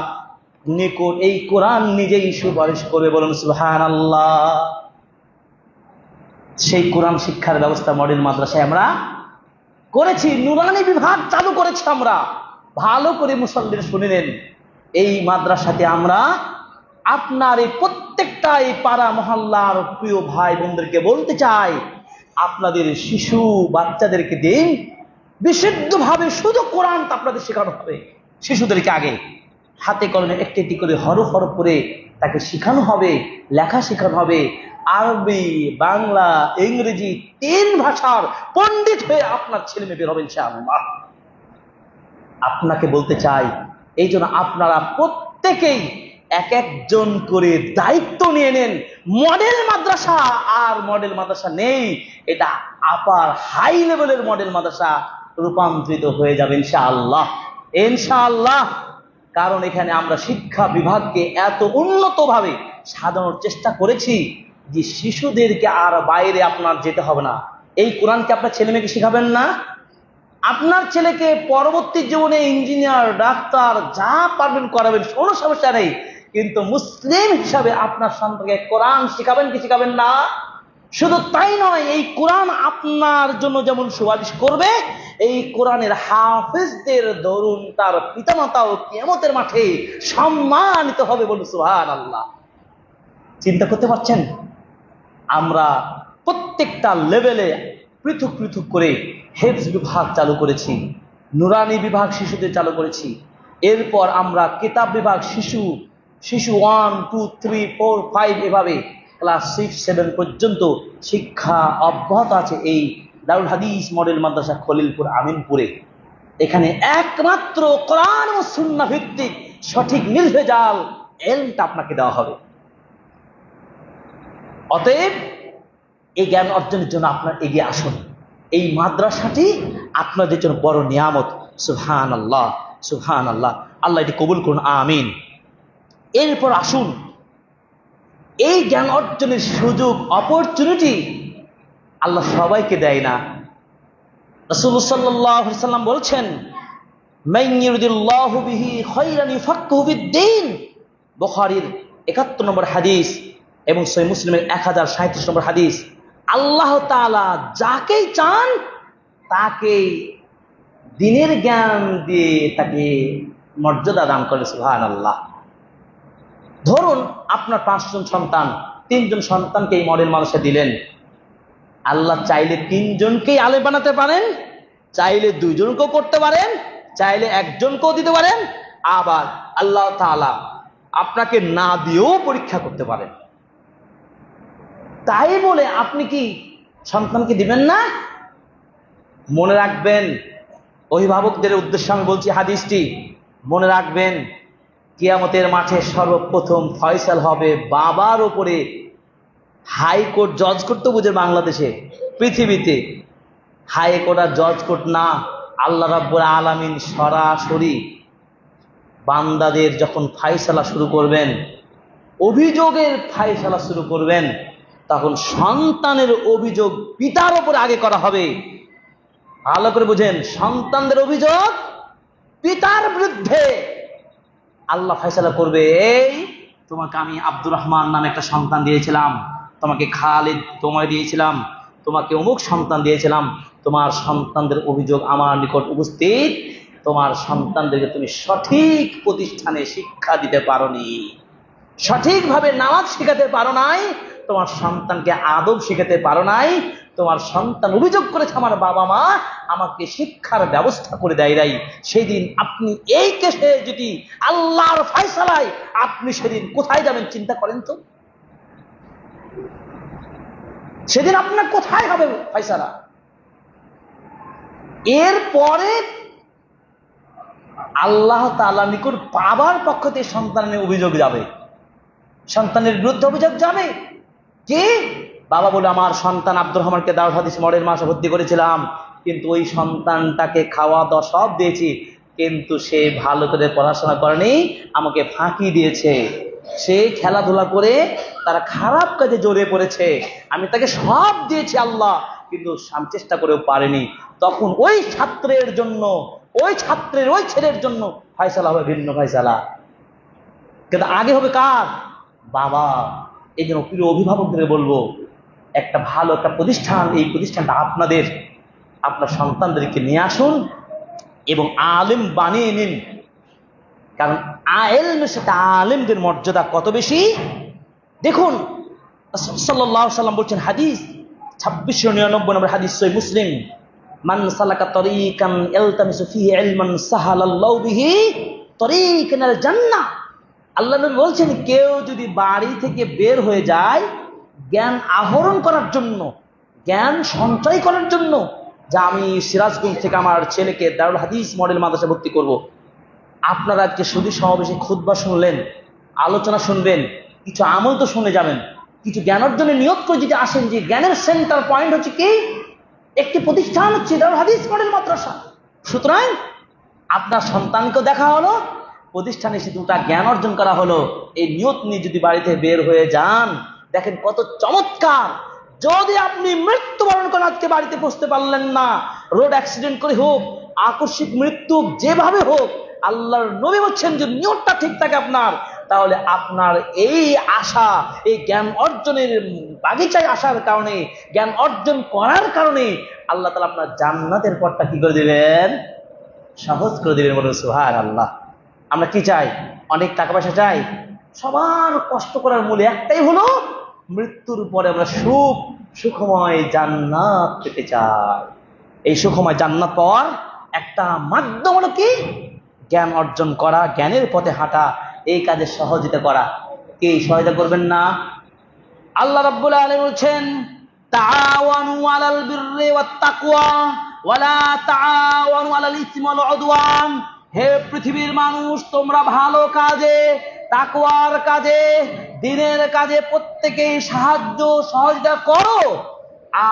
নিকট এই কোরআন নিজেই সুপারিশ করবে। বলুন সুবহানাল্লাহ। সেই কোরআন শিক্ষার ব্যবস্থা মডেল মাদ্রাসায় আমরা করেছি, নুরানি বিভাগ চালু করেছি আমরা। ভালো করে মুসল্লিরা শুনে নেন, এই মাদ্রাসাতে আমরা আপনার এই প্রত্যেকটা এই পাড়া মহল্লার প্রিয় ভাই বোনদেরকে বলতে চাই, আপনাদের শিশু বাচ্চাদেরকে দিন বিশুদ্ধভাবে শুধু কোরআন আপনাদের শেখানো হবে। শিশুদেরকে আগে হাতে কলমে একটি একটি করে হরফ হরফ করে তাকে শেখানো হবে, লেখা শেখানো হবে। আরবি, বাংলা, ইংরেজি 3 ভাষার পণ্ডিত হয়ে আপনার ছেলে মেয়ে বের হবে ইনশাআল্লাহ। আপনাকে বলতে চাই, এই জন্য আপনারা প্রত্যেকেই এক একজন করে দায়িত্ব নিয়ে নেন। মডেল মাদ্রাসা আর মডেল মাদ্রাসা নেই, এটা আপার হাই লেভেলের মডেল মাদ্রাসা রূপান্তরিত হয়ে যাবে ইনশাআল্লাহ, ইনশাআল্লাহ। কারণ এখানে আমরা শিক্ষা বিভাগকে এত উন্নতভাবে সাজানোর চেষ্টা করেছি যে শিশুদেরকে আর বাইরে আপনার যেতে হবে না। এই কোরআনকে আপনার ছেলে মেয়েকে শেখাবেন না, আপনার ছেলেকে পরবর্তী জীবনে ইঞ্জিনিয়ার, ডাক্তার যা পারবেন করাবেন, কোনো সমস্যা নেই। কিন্তু মুসলিম হিসাবে আপনার সন্তানকে কোরআন শিখাবেন কি শিখাবেন না? শুধু তাই নয়, এই কোরআন আপনার জন্য যেমন সুপারিশ করবে, এই কোরআনের হাফেজদের দরুন তার পিতামাতাও কিয়ামতের মাঠে সম্মানিত হবে। বলুন সুবহানাল্লাহ। চিন্তা করতে পারছেন? আমরা প্রত্যেকটা লেভেলে পৃথক পৃথক করে হেফজ বিভাগ চালু করেছি, নুরানি বিভাগ শিশুদের চালু করেছি। এরপর আমরা কিতাব বিভাগ শিশু 1, 2, 3, 4, 5 এভাবে ক্লাস 6, 7 পর্যন্ত শিক্ষা অব্যাহত আছে এই দারুল হাদিস মডেল মাদ্রাসা খলিলপুর আমিনপুরে। এখানে একমাত্র কোরআন ও সুন্নাহ ভিত্তিক সঠিক নির্ভেজাল ইলমটা আপনাকে দেওয়া হবে। অতএব এই জ্ঞান অর্জনের জন্য আপনার এগিয়ে আসুন। এই মাদ্রাসাটি আপনাদের জন্য বড় নিয়ামত। সুবহানাল্লাহ, সুবহানাল্লাহ। আল্লাহ এটি কবুল করুন, আমিন। এরপর আসুন, এই জ্ঞান অর্জনের সুযোগ, অপরচুনিটি আল্লাহ সবাইকে দেয় না। রাসূলুল্লাহ সাল্লাল্লাহু আলাইহি ওয়াসাল্লাম বলছেন, মান ইউরিদুল্লাহু বিহি খায়রান ইউফাক্কিহু ফিদ-দ্বীন। বুখারীর ৭১ নম্বর হাদিস এবং সহিহ মুসলিমের 1037 নম্বর হাদিস। আল্লাহ তাআলা যাকেই চান তাকেই দ্বীনের জ্ঞান দিয়ে তাকে মর্যাদা দান করেন। সুবহানাল্লাহ। ধরুন আপনার 5 জন সন্তান, 3 জন সন্তানকে এই মডেল মাদ্রাসা দিলেন। আল্লাহ চাইলে 3 জনকেই আলেম বানাতে পারেন, চাইলে 2 জনকেও করতে পারেন, চাইলে 1 জনকেও দিতে পারেন, আবার আল্লাহ তাআলা আপনাকে না দিয়েও পরীক্ষা করতে পারেন। তাই বলে আপনি কি সন্তানকে দিবেন না? মনে রাখবেন, অভিভাবকদের উদ্দেশ্যে আমি বলছি হাদিসটি মনে রাখবেন, কিয়ামতের মাঠে সর্বপ্রথম ফয়সাল হবে বাবার উপরে। হাইকোর্ট, জজ কোর্ট তো বুঝে বাংলাদেশে, পৃথিবীতে হাইকোর্ট আর জজ কোর্ট না, আল্লাহ রাব্বুল আলামিন সরাসরি বান্দাদের যখন ফায়সালা শুরু করবেন, অভিযোগের ফায়সালা শুরু করবেন, তখন সন্তানের অভিযোগ পিতার উপরে আগে করা হবে। ভালো করে বুঝেন, সন্তানদের অভিযোগ পিতার বিরুদ্ধে আল্লাহ ফয়সালা করবে। এই তোমাকে আমি আব্দুর রহমান নামে একটা সন্তান দিয়েছিলাম, তোমাকে খালিদ তোমায় দিয়েছিলাম, তোমাকে অমুক সন্তান দিয়েছিলাম, তোমার সন্তানদের অভিযোগ আমার নিকট উপস্থিত, তোমার সন্তানদেরকে তুমি সঠিক প্রতিষ্ঠানে শিক্ষা দিতে পারোনি, সঠিকভাবে নামাজ শেখাতে পারো নাই, তোমার সন্তানকে আদব শেখাতে পারো নাই, তোমার সন্তান অভিযোগ করেছে আমার বাবা মা আমাকে শিক্ষার ব্যবস্থা করে দেয় নাই। সেদিন আপনি এই কেসে যদি আল্লাহর ফয়সালায় আপনি সেদিন কোথায় যাবেন চিন্তা করেন তো। সেদিন আপনার কোথায় হবে ফয়সালা? এরপরে আল্লাহ তাআলা নিকট বাবার পক্ষ থেকে সন্তানের অভিযোগ যাবে, সন্তানের বিরুদ্ধে অভিযোগ যাবে। কি? বাবা বলে আমার সন্তান আব্দুর রহমানকে দারুল হাদিস মডেল মাসে ভর্তি করেছিলাম, কিন্তু ওই সন্তানটাকে খাওয়া দাওয়া সব দিয়েছি, কিন্তু সে ভালো করে পড়াশোনা করেনি, আমাকে ফাঁকি দিয়েছে, সে খেলাধুলা করে তারা খারাপ কাজে জড়িয়ে পড়েছে, আমি তাকে সব দিয়েছি আল্লাহ, কিন্তু আমি চেষ্টা করেও পারিনি। তখন ওই ছাত্রের জন্য, ওই ছাত্রের ওই ছেলের জন্য ফয়সালা হবে ভিন্ন ফয়সালা, কিন্তু আগে হবে কার? বাবা। এই জন্য প্রিয় অভিভাবকদের বলবো, একটা ভালো একটা প্রতিষ্ঠান, এই প্রতিষ্ঠানটা আপনাদের, আপনার সন্তানদেরকে নিয়ে আসুন এবং আলেম বানিয়ে নিন। কারণ ইলমের সাথে আলেমদের মর্যাদা কত বেশি। দেখুন সাল্লাল্লাহু আলাইহি ওয়াসাল্লাম বলছেন, হাদিস 2699 নম্বর হাদিস, সহিহ মুসলিম, মান সালাকা তরিকান ইলতামিসু ফিহি ইলমান সাহালাল্লাহু বিহি তরিকান আল জান্নাহ। আল্লাহ নবী বলছেন, কেউ যদি বাড়ি থেকে বের হয়ে যায় জ্ঞান আহরণ করার জন্য, জ্ঞান সঞ্চয় করার জন্য, যা আমি সিরাজগঞ্জ থেকে আমার ছেলেকে দারুল হাদিস মডেল মাদ্রাসা ভর্তি করব, আপনারা আজকে শুধু সমাবেশে খুতবা শুনলেন, আলোচনা শুনবেন, কিছু আমল তো শুনে যাবেন, কিছু জ্ঞান অর্জনের নিয়ত করে যদি আসেন, যে জ্ঞানের সেন্টার পয়েন্ট হচ্ছে কি? একটি প্রতিষ্ঠান হচ্ছে দারুল হাদিস মডেল মাদ্রাসা। সুতরাং আপনার সন্তানকেও দেখা হলো, প্রতিষ্ঠানে এসে দুটা জ্ঞান অর্জন করা হলো, এই নিয়ত নিয়ে যদি বাড়িতে বের হয়ে যান, দেখেন কত চমৎকার। যদি আপনি মৃত্যুবরণ করেন, আজকে বাড়িতে পৌঁছতে পারলেন না, রোড অ্যাক্সিডেন্ট করে হোক, আকস্মিক মৃত্যু যেভাবে হোক, আল্লাহর নবী বলছেন যদি নিয়তটা ঠিক থাকে আপনার, তাহলে আপনার এই আশা, এই জ্ঞান অর্জনের বাগিচায় আসার কারণে, জ্ঞান অর্জন করার কারণে আল্লাহ তাআলা আপনার জান্নাতের পথটা কি করে দিবেন? সহজ করে দিবেন। বলুন সুবহানাল্লাহ। আমরা কি চাই? অনেক টাকা পয়সা চাই? সবার কষ্ট করার মূলে একটাই হলো, মৃত্যুর পরে আমরা সুখময় জান্নাত পেতে চাই। এই সুখময় জান্নাত পাওয়ার একটা মাধ্যম হলো কি? জ্ঞান অর্জন করা, জ্ঞানের পথে হাঁটা, এই কাজে সহযোগিতা করা। কে সহায়তা করবেন না? আল্লাহ রাব্বুল আলামিন বলছেন, তাআওয়ানু আলাল বিররি ওয়াত তাকওয়া ওয়ালা তাআওয়ানু আলাল ইসমি ওয়াল উদওয়ান। হে পৃথিবীর মানুষ, তোমরা ভালো কাজে, তাকওয়ার কাজে, দ্বীনের কাজে প্রত্যেকেই সাহায্য সহযোগিতা করো,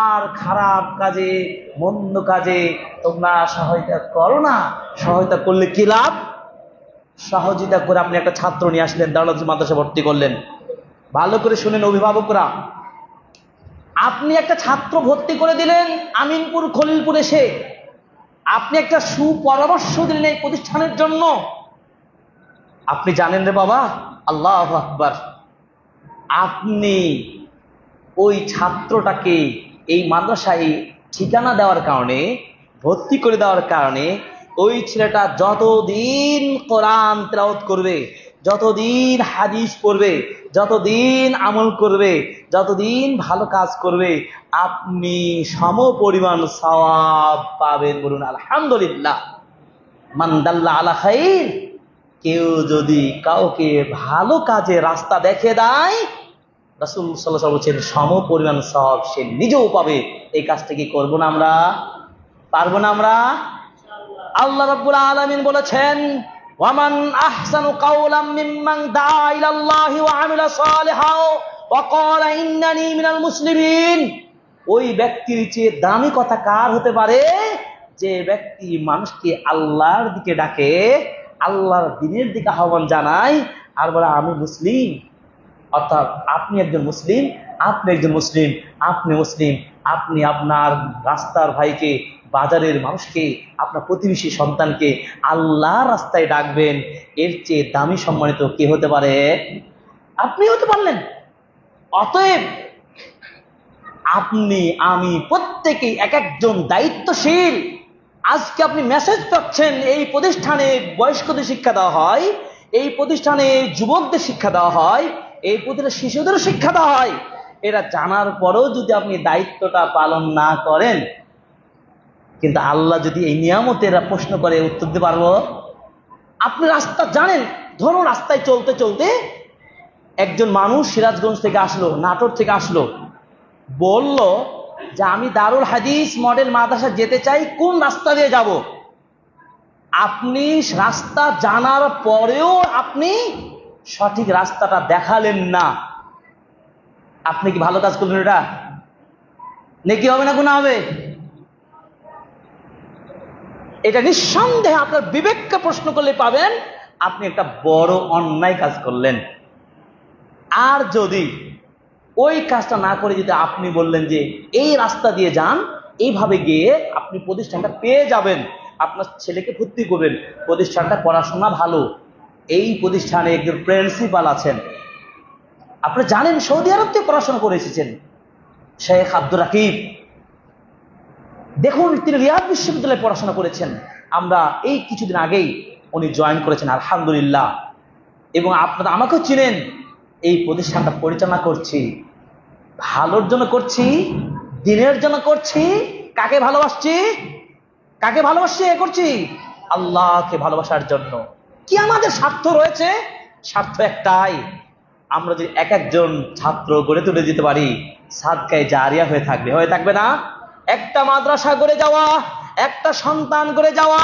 আর খারাপ কাজে, মন্দ কাজে তোমরা সহায়তা করো না। সহায়তা করলে কি লাভ? সহযোগিতা করে আপনি একটা ছাত্র নিয়ে আসলেন, দারুল হাদিস মাদ্রাসা ভর্তি করলেন। ভালো করে শুনেন অভিভাবকরা, আপনি একটা ছাত্র ভর্তি করে দিলেন আমিনপুর খলিলপুর এসে, আপনি একটা সুপরামর্শ দিলেন এই প্রতিষ্ঠানের জন্য। আপনি জানেন রে বাবা, আল্লাহু আকবার, আপনি ওই ছাত্রটাকে এই মাদ্রাসায় ঠিকানা দেওয়ার কারণে, ভর্তি করে দেওয়ার কারণে, ওই ছেলেটা যতদিন কোরআন তেলাওয়াত করবে, যতদিন হাদিস পড়বে, যতদিন আমল করবে, যতদিন ভালো কাজ করবে, আপনি সম পরিমাণ সওয়াব পাবেন। বলুন আলহামদুলিল্লাহ। মান দাল্লা আলা খাইর, কেউ যদি কাউকে ভালো কাজে রাস্তা দেখে দেয়, রাসূল সাল্লাল্লাহু আলাইহি ওয়াসাল্লাম বলেছেন সম পরিমাণ সওয়াব সে নিজেও পাবে। এই কাজটা কি করবো না আমরা? পারবো না আমরা? আল্লাহ রাব্বুল আলামিন বলেছেন, ওয়ামান আহসানু কাওলাম মিম্মান দাআ ইলাল্লাহি ওয়া আমিলা সালিহাও ওয়া ক্বালা ইন্নানি মিনাল মুসলিমিন। ওই ব্যক্তির চেয়ে দামি কথা কার হতে পারে? যে ব্যক্তি মানুষকে আল্লাহর দিকে ডাকে, আল্লাহর দ্বীনের দিকে আহ্বান জানায়, আর বলে আমি মুসলিম। অর্থাৎ আপনি একজন মুসলিম, আপনি একজন মুসলিম, আপনি মুসলিম, আপনি আপনার রাস্তার ভাইকে, বাজারের মানুষকে, আপনার প্রতিবেশী সন্তানকে আল্লাহর রাস্তায় ডাকবেন, এর চেয়ে দামি সম্মানিত কে হতে পারে? আপনি হতে পারলেন। অতএব আপনি আমি প্রত্যেকেই এক একজন দায়িত্বশীল। আজকে আপনি মেসেজ পাচ্ছেন এই প্রতিষ্ঠানে বয়স্কদের শিক্ষা দেওয়া হয়, এই প্রতিষ্ঠানে যুবকদের শিক্ষা দেওয়া হয়, এই প্রতিষ্ঠানে শিশুদের শিক্ষা দেওয়া হয়। এরা জানার পরেও যদি আপনি দায়িত্বটা পালন না করেন, কিন্তু আল্লাহ যদি এই নিয়ামতের প্রশ্ন করে উত্তর দিতে পারবো? আপনি রাস্তা জানেন, ধরুন রাস্তায় চলতে চলতে একজন মানুষ সিরাজগঞ্জ থেকে আসলো, নাটোর থেকে আসলো, বলল যে আমি দারুল হাদিস মডেল মাদ্রাসা যেতে চাই, কোন রাস্তা দিয়ে যাব? আপনি রাস্তা জানার পরেও আপনি সঠিক রাস্তাটা দেখালেন না, আপনি কি ভালো কাজ করলেন? এটা নেকি হবে না গুনাহ হবে? এটা নিঃসন্দেহে আপনার বিবেককে প্রশ্ন করলে পাবেন আপনি একটা বড় অন্যায় কাজ করলেন। আর যদি ওই কাজটা না করে যদি আপনি বললেন যে এই রাস্তা দিয়ে যান, এইভাবে গিয়ে আপনি প্রতিষ্ঠানটা পেয়ে যাবেন, আপনার ছেলেকে ভর্তি করবেন, প্রতিষ্ঠানটা পড়াশোনা ভালো, এই প্রতিষ্ঠানে একজন প্রিন্সিপাল আছেন, আপনি জানেন সৌদি আরব থেকে পড়াশোনা করে এসেছেন, শেখ আব্দুর রাকিব, দেখুন তিনি রিয়াদ বিশ্ববিদ্যালয়ে পড়াশোনা করেছেন, আমরা এই কিছুদিন আগেই উনি জয়েন করেছেন আলহামদুলিল্লাহ, এবং আপনারা আমাকেও চিনেন। এই প্রতিষ্ঠানটা পরিচালনা করছি ভালোর জন্য করছি, দিনের জন্য করছি। কাকে ভালোবাসছি? কাকে ভালোবাসছি? করছি আল্লাহকে ভালোবাসার জন্য। কি আমাদের স্বার্থ রয়েছে? স্বার্থ একটাই, আমরা যদি এক একজন ছাত্র গড়ে তুলে দিতে পারি, সাদকায়ে জারিয়া হয়ে থাকবে। হয়ে থাকবে না? একটা মাদ্রাসা গড়ে যাওয়া, একটা সন্তান গড়ে যাওয়া,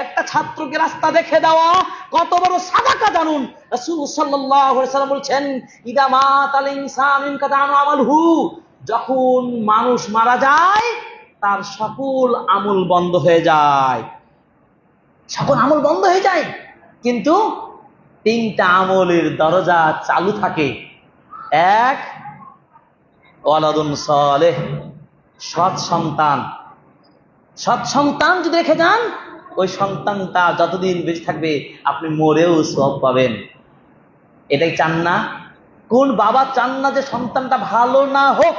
একটা ছাত্রকে রাস্তা দেখে দেওয়া কত বড় সাদাকা জানুন। রাসূল সাল্লাল্লাহু আলাইহি ওয়াসাল্লাম বলেছেন, ইদা মাতাল ইনসানু ইনকাতা আমালুহু, যখন মানুষ মারা যায় তার সকল আমল বন্ধ হয়ে যায়, সকল আমল বন্ধ হয়ে যায়, কিন্তু তিনটা আমলের দরজা চালু থাকে। এক, ওয়ালাদুন সালেহ, সৎ সন্তান। সৎ সন্তান যদি রেখে যান, ওই সন্তানটা যতদিন বেঁচে থাকবে আপনি মরেও সওয়াব পাবেন। এটাই চান না? কোন বাবা চান না যে সন্তানটা ভালো না হোক?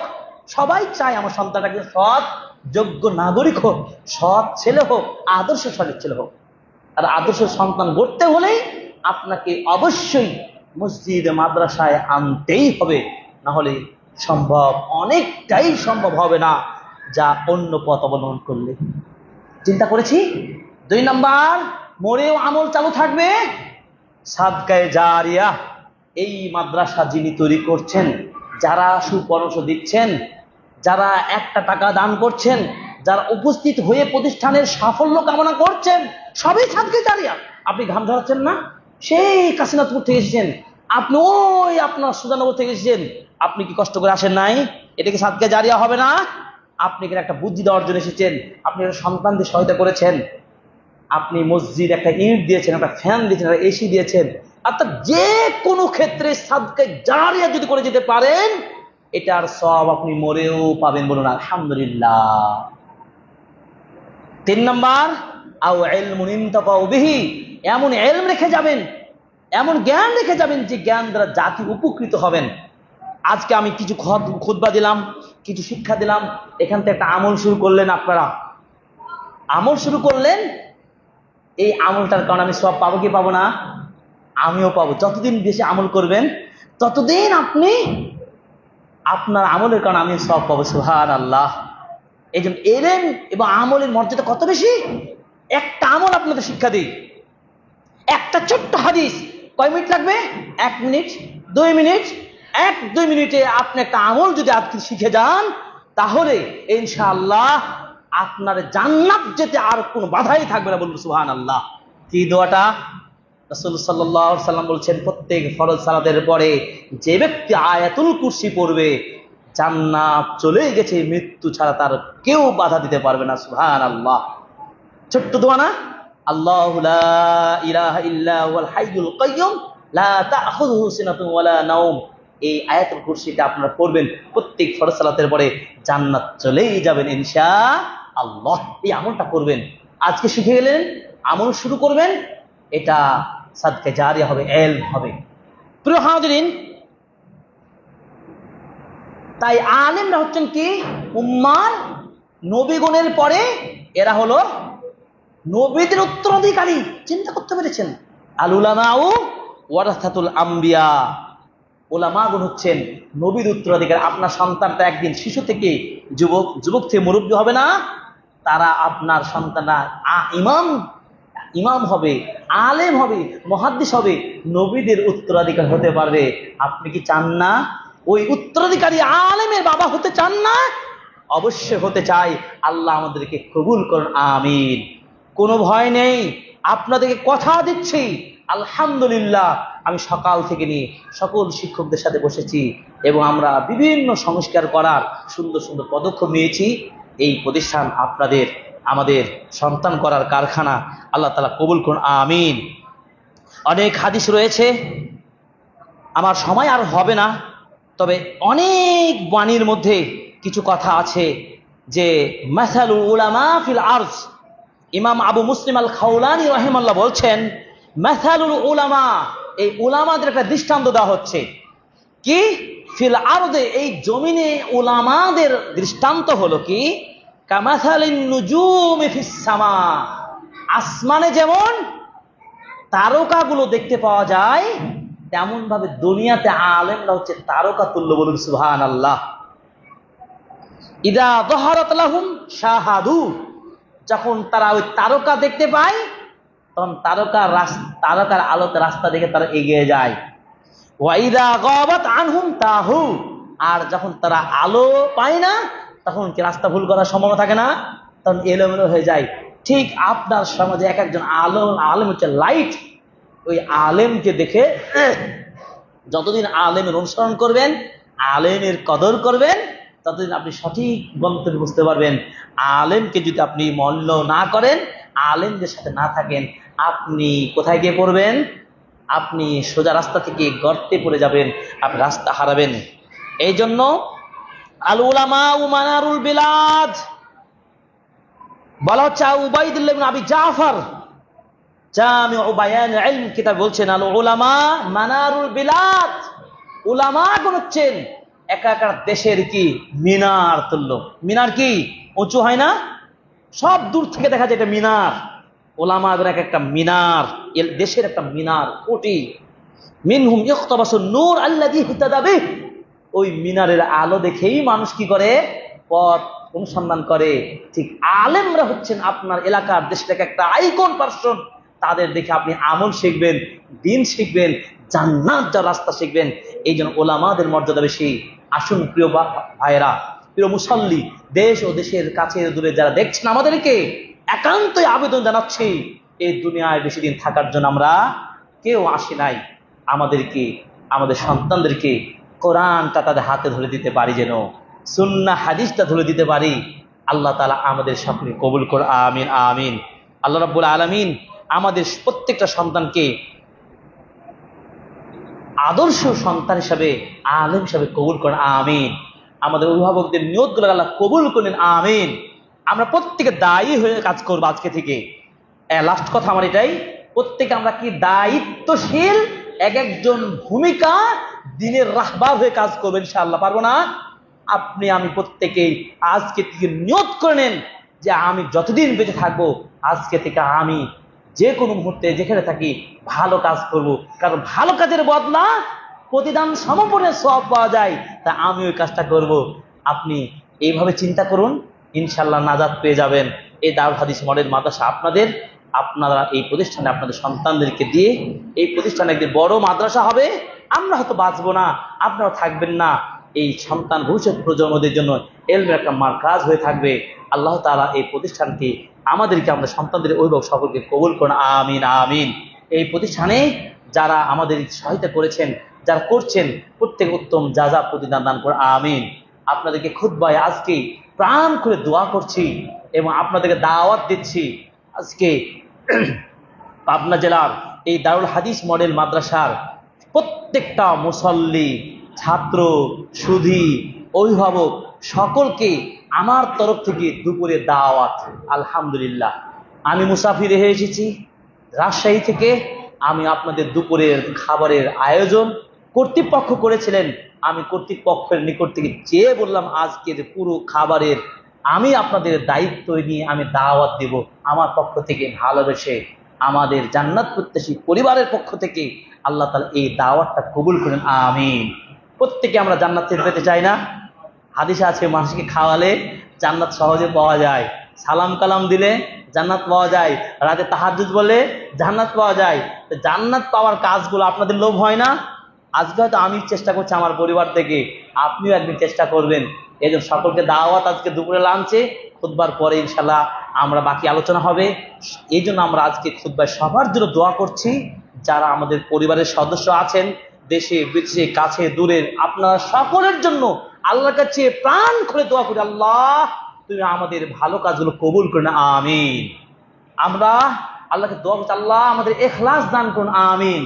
সবাই চায় আমার সন্তানটা একজন সৎ যোগ্য নাগরিক হোক, সৎ ছেলে হোক, আদর্শ সঠিক ছেলে হোক। আর আদর্শ সন্তান গড়তে হলে আপনাকে অবশ্যই মসজিদ মাদ্রাসায় আনতেই হবে, না হলে সম্ভব, অনেকটাই সম্ভব হবে না যা অন্য পথ অবলম্বন করলে। চিন্তা করেছি? 2 নাম্বার, মরেও আমল চালু থাকবে, সাদকায়ে জারিয়া। এই মাদ্রাসা যিনি তৈরি করছেন, যারা সুপরামর্শ দিচ্ছেন, যারা একটা টাকা দান করছেন, যারা উপস্থিত হয়ে প্রতিষ্ঠানের সাফল্য কামনা করছেন, সবই সাদকায়ে জারিয়া। আপনি ঘাম ঝরাচ্ছেন না? সেই কাশীনাথপুর থেকে এসেছেন, আপনি ওই আপনার সুজানগর থেকে এসেছেন, আপনি কি কষ্ট করে আসেন নাই? এটা কি সাদকায়ে জারিয়া হবে না? আপনি এখানে একটা বুদ্ধি দেওয়ার জন্য এসেছেন, আপনি সন্তানদের সহায়তা করেছেন, আপনি মসজিদ একটা ইট দিয়েছেন, একটা ফ্যান দিয়েছেন, একটা এসি দিয়েছেন, অর্থাৎ যে কোনো ক্ষেত্রে সাদকায়ে জারিয়া যদি করে যেতে পারেন, এটার সওয়াব আপনি মরেও পাবেন। বলুন আলহামদুলিল্লাহ। 3 নাম্বার, আও ইলমুন ইনতাফাউ বিহি, এমন ইলম রেখে যাবেন, এমন জ্ঞান রেখে যাবেন যে জ্ঞান দ্বারা জাতি উপকৃত হবেন। আজকে আমি কিছু খুতবা দিলাম, কিছু শিক্ষা দিলাম, এখান থেকে একটা আমল শুরু করলেন, আপনারা আমল শুরু করলেন, এই আমলটার কারণে আমি সওয়াব পাবো কি পাবো না? আমিও পাবো। যতদিন বেশি আমল করবেন ততদিন আপনি আপনার আমলের কারণে আমি সওয়াব পাবো। সুবহানাল্লাহ। এই জন্য ইলম এবং আমলের মর্যাদা কত বেশি। একটা আমল আপনাদের শিক্ষা দিই, একটা ছোট্ট হাদিস, কয় মিনিট লাগবে? 1 মিনিট, 2 মিনিট। 1-2 মিনিটে আপনি একটা আমল যদি আপনি শিখে যান, তাহলে ইনশাআল্লাহ আপনার জান্নাত যেতে আর কোনো বাধাই থাকবে না। বলুন সুবহানাল্লাহ। কি দোয়াটা? রাসূল সাল্লাল্লাহু আলাইহি ওয়াসাল্লাম বলছেন, প্রত্যেক ফরজ সালাতের পরে যে ব্যক্তি আয়াতুল কুরসি পড়বে, জান্নাত চলে গেছে, মৃত্যু ছাড়া তার কেউ বাধা দিতে পারবে না। সুবহানাল্লাহ। ছোট্ট দোয়া না? আল্লাহু লা ইলাহা ইল্লা হুয়াল হাইয়ুল কাইয়্যুম লা তাখুযুহু সিনাতুন ওয়ালা নাওম। এই আয়াতুল কুরসিটা আপনারা পড়বেন প্রত্যেক ফরজ সালাতের পরে, জান্নাত চলেই যাবেন ইনশাআল্লাহ। এই আমলটা করবেন, আজকে শিখে গেলেন, আমল শুরু করবেন, এটা সাদকায়ে জারিয়া হবে, ইলম হবে। প্রিয় হাজিরিন, তাই আলেমরা হচ্ছেন কি উম্মার নবীগণের পরে এরা হলো নবীদের উত্তরাধিকারী। চিন্তা করতে পেরেছেন? আল উলামাউ ওয়ারাসাতুল আম্বিয়া, উলামাগণ হচ্ছেন নবীর উত্তরাধিকারী। আপনার সন্তানটা একদিন শিশু থেকে যুবক থেকে মুরব্বী হবে না, তারা আপনার সন্তানরা ইমাম হবে, আলেম হবে, মুহাদ্দিস হবে, নবীদের উত্তরাধিকার হতে পারবে। আপনি কি চান না ওই উত্তরাধিকারী আলেমের বাবা হতে চান না? অবশ্যই হতে চাই। আল্লাহ আমাদেরকে কবুল করুন, আমিন। কোনো ভয় নেই, আপনাদেরকে কথা দিচ্ছি আলহামদুলিল্লাহ। আমি সকাল থেকে নিয়ে সকল শিক্ষকদের সাথে বসেছি এবং আমরা বিভিন্ন সংস্কার করার সুন্দর সুন্দর পদক্ষেপ নিয়েছি। এই প্রতিষ্ঠান আপনাদের আমাদের সন্তান করার কারখানা। আল্লাহ তাআলা কবুল করুন, আমিন। অনেক হাদিস রয়েছে, আমার সময় আর হবে না, তবে অনেক বাণীর মধ্যে কিছু কথা আছে যে মাসালুল উলামা ফিল আরজ। ইমাম আবু মুসলিম আল খাওলানি রাহিমাহুল্লাহ বলছেন মাসালুল উলামা, এই উলামাদের একটা দৃষ্টান্ত দেওয়া হচ্ছে। কি? ফিল আরদে, এই জমিনে উলামাদের দৃষ্টান্ত হলো কি কামাসালিন নুজুমি ফিস সামা, আসমানে যেমন তারকাগুলো দেখতে পাওয়া যায় তেমন ভাবে দুনিয়াতে আলেমরা হচ্ছে তারকা তুল্য। বলুন সুবহানাল্লাহ। ইদা যাহারাত লাহুম শাহাদু, যখন তারা ওই তারকা দেখতে পায় তখন তারকার আলোতে রাস্তা দেখে তারা এগিয়ে যায়। ওয়া ইদা গাবাত আনহুম তাহু, আর যখন তারা আলো পায় না তখন কি রাস্তা ভুল করার সম্ভাবনা থাকে না, তখন এলোমেলো হয়ে যায়। ঠিক আপনার সমাজে এক একজন আলেম হচ্ছে লাইট। ওই আলেমকে দেখে যতদিন আলেমের অনুসরণ করবেন, আলেমের কদর করবেন, ততদিন আপনি সঠিক গন্তব্য বুঝতে পারবেন। আলেমকে যদি আপনি মূল্য না করেন, আলেমদের সাথে না থাকেন, আপনি কোথায় গিয়ে পড়বেন? আপনি সোজা রাস্তা থেকে গর্তে পড়ে যাবেন, আপনি রাস্তা হারাবেন। এই জন্য আল উলামা মানারুল বিলাদ বলা হচ্ছে। উবাইদুল্লাহ ইবনে আবি জাফর জামিউ বায়ানিল ইলম কিতাব বলছেন আল উলামা মানারুল বিলাদ, উলামাগণ হচ্ছেন একাকার দেশের কি মিনার তুল্য। মিনার কি উঁচু হয় না? সব দূর থেকে দেখা যায় এটা মিনার। উলামাগণ এক একটা মিনার, দেশের একটা মিনার, কোটি। মিনহুম ইখতাবাসুন নূর আল্লাযী ইহতাদা বিহি, ওই মিনারের আলো দেখেই মানুষ কি করে? পথ অনুসন্ধান করে। ঠিক আলেমরা হচ্ছেন আপনার এলাকার দেশের একটা আইকন পার্সন। তাদের দেখে আপনি আমল শিখবেন, দিন শিখবেন, জান্নাত যাওয়ার রাস্তা শিখবেন। এই জন্য ওলামাদের মর্যাদা বেশি। আসুন প্রিয় ভাইরা, প্রিয় মুসল্লি, দেশ ও দেশের কাছে দূরে যারা দেখছেন, আমাদেরকে একান্তই আবেদন জানাচ্ছি, এই দুনিয়ায় বেশি দিন থাকার জন্য আমরা কেউ আসি নাই। আমাদেরকে, আমাদের সন্তানদেরকে কোরআনটা তাদের হাতে ধরে দিতে পারি, যেন সুন্নাহ হাদিসটা ধরে দিতে পারি। আল্লাহ তাআলা আমাদের সকলকে কবুল করুন, আমিন আমিন। আল্লাহ রাব্বুল আলামিন আমাদের প্রত্যেকটা সন্তানকে আদর্শ সন্তান হিসাবে, আলেম হিসাবে কবুল করেন, আমিন। আমাদের অভিভাবকদের নিয়তগুলো আল্লাহ কবুল করেন, আমিন। আমরা প্রত্যেকে দায়ী হয়ে কাজ করবো আজকে থেকে। লাস্ট কথা আমার এটাই, প্রত্যেকে আমরা কি দায়িত্বশীল, এক একজন ভূমিকা দিনের রাহবার হয়ে কাজ করবেন, ইনশাআল্লাহ। পারবো না? আপনি আমি প্রত্যেকেই আজকে থেকে নিয়ত করে নেন যে আমি যতদিন বেঁচে থাকবো আজকে থেকে আমি যে কোনো মুহূর্তে যেখানে থাকি ভালো কাজ করব। কারণ ভালো কাজের বদলা প্রতিদান সমপরিমাণ সওয়াব পাওয়া যায়, তা আমি ওই কাজটা করব। আপনি এইভাবে চিন্তা করুন, ইনশাআল্লাহ নাজাত পেয়ে যাবেন। এই দারুল হাদিস মডেল মাদ্রাসা আপনারা এই প্রতিষ্ঠানে আপনাদের সন্তানদেরকে দিয়ে, এই প্রতিষ্ঠানে একদিন বড় মাদ্রাসা হবে। আমরা হয়তো বাঁচবো না, আপনারা থাকবেন না, এই সন্তান ভবিষ্যৎ প্রজন্মদের জন্য এলমের একটা মারকাজ হয়ে থাকবে। আল্লাহ তাআলা এই প্রতিষ্ঠানকে আমাদেরকে, আমাদের সন্তানদের অভিভাবক সকলকে কবুল করুন, আমিন আমিন। এই প্রতিষ্ঠানে যারা আমাদের সহায়তা করেছেন, যারা করছেন, প্রত্যেক উত্তম যাজা প্রতিদান দান করুন, আমিন। আপনাদেরকে খুতবায় আজকে প্রাণ করে দোয়া করছি এবং আপনাদেরকে দাওয়াত দিচ্ছি। আজকে পাবনা জেলার এই দারুল হাদিস মডেল মাদ্রাসার প্রত্যেকটা মুসল্লি, ছাত্র, সুধী, অভিভাবক সকলকে আমার তরফ থেকে দুপুরে দাওয়াত। আলহামদুলিল্লাহ, আমি মুসাফির হয়ে এসেছি রাজশাহী থেকে। আমি আপনাদের দুপুরের খাবারের আয়োজন কর্তৃপক্ষ করেছিলেন, আমি কর্তৃপক্ষের নিকট থেকে চেয়ে বললাম আজকের পুরো খাবারের আমি আপনাদের দায়িত্ব নিয়ে আমি দাওয়াত দেব আমার পক্ষ থেকে, ভালোবেসে আমাদের জান্নাত প্রত্যাশী পরিবারের পক্ষ থেকে আল্লাহ তাআলা এই দাওয়াতটা কবুল করেন, আমিন। প্রত্যেকে আমরা জান্নাত পেতে চাই না? হাদিসে আছে মানুষকে খাওয়ালে জান্নাত সহজে পাওয়া যায়, সালাম কালাম দিলে জান্নাত পাওয়া যায়, রাতে তাহাজ্জুদ বলে জান্নাত পাওয়া যায়। তো জান্নাত পাওয়ার কাজগুলো আপনাদের লোভ হয় না? আজকে হয়তো আমি চেষ্টা করছি আমার পরিবার থেকে, আপনিও একদিন চেষ্টা করবেন। এই জন্য সকলকে দাওয়াত আজকে দুপুরে লাঞ্চে, খুতবার পরে ইনশাল্লাহ আমরা বাকি আলোচনা হবে। এই জন্য আমরা আজকে খুতবায় সবার জন্য দোয়া করছি, যারা আমাদের পরিবারের সদস্য আছেন দেশে বিদেশে কাছে দূরের, আপনারা সকলের জন্য আল্লাহর কাছে প্রাণ খুলে দোয়া করি, আল্লাহ তুমি আমাদের ভালো কাজগুলো কবুল করুন, আমিন। আমরা আল্লাহকে দোয়া করছি, আল্লাহ আমাদের ইখলাস দান করুন, আমিন।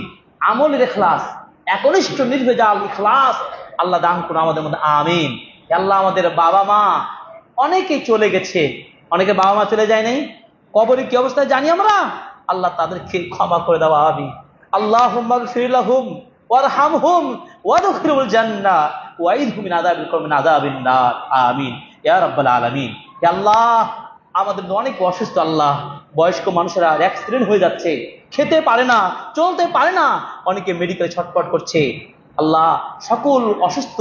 আমলের ইখলাস, একনিষ্ঠ নির্ভেজাল ইখলাস আল্লাহ দান করুন আমাদের মধ্যে, আমিন। আল্লাহ আমাদের বাবা মা অনেকেই চলে গেছে, অনেকে বাবা মা চলে যায় নাই, কবরে কি অবস্থায় জানি আমরা, আল্লাহ তাদেরকে ক্ষমা করে দেওয়া, আমিন। আল্লাহুম্মা গফির লাহুম ওয়ারহামহুম ওয়াদখিলহুল জান্নাহ ওয়াইদহুম মিন আযাবিল কওমি মিন আযাবিন নার, আমিন ইয়া রাব্বাল আলামিন। হে আল্লাহ আমাদের অনেক অসুস্থ, আল্লাহ বয়স্ক মানুষেরা অ্যাক্সিডেন্ট হয়ে যাচ্ছে, খেতে পারে না, চলতে পারে না, অনেকে মেডিকেলে ছটফট করছে, আল্লাহ সকল অসুস্থ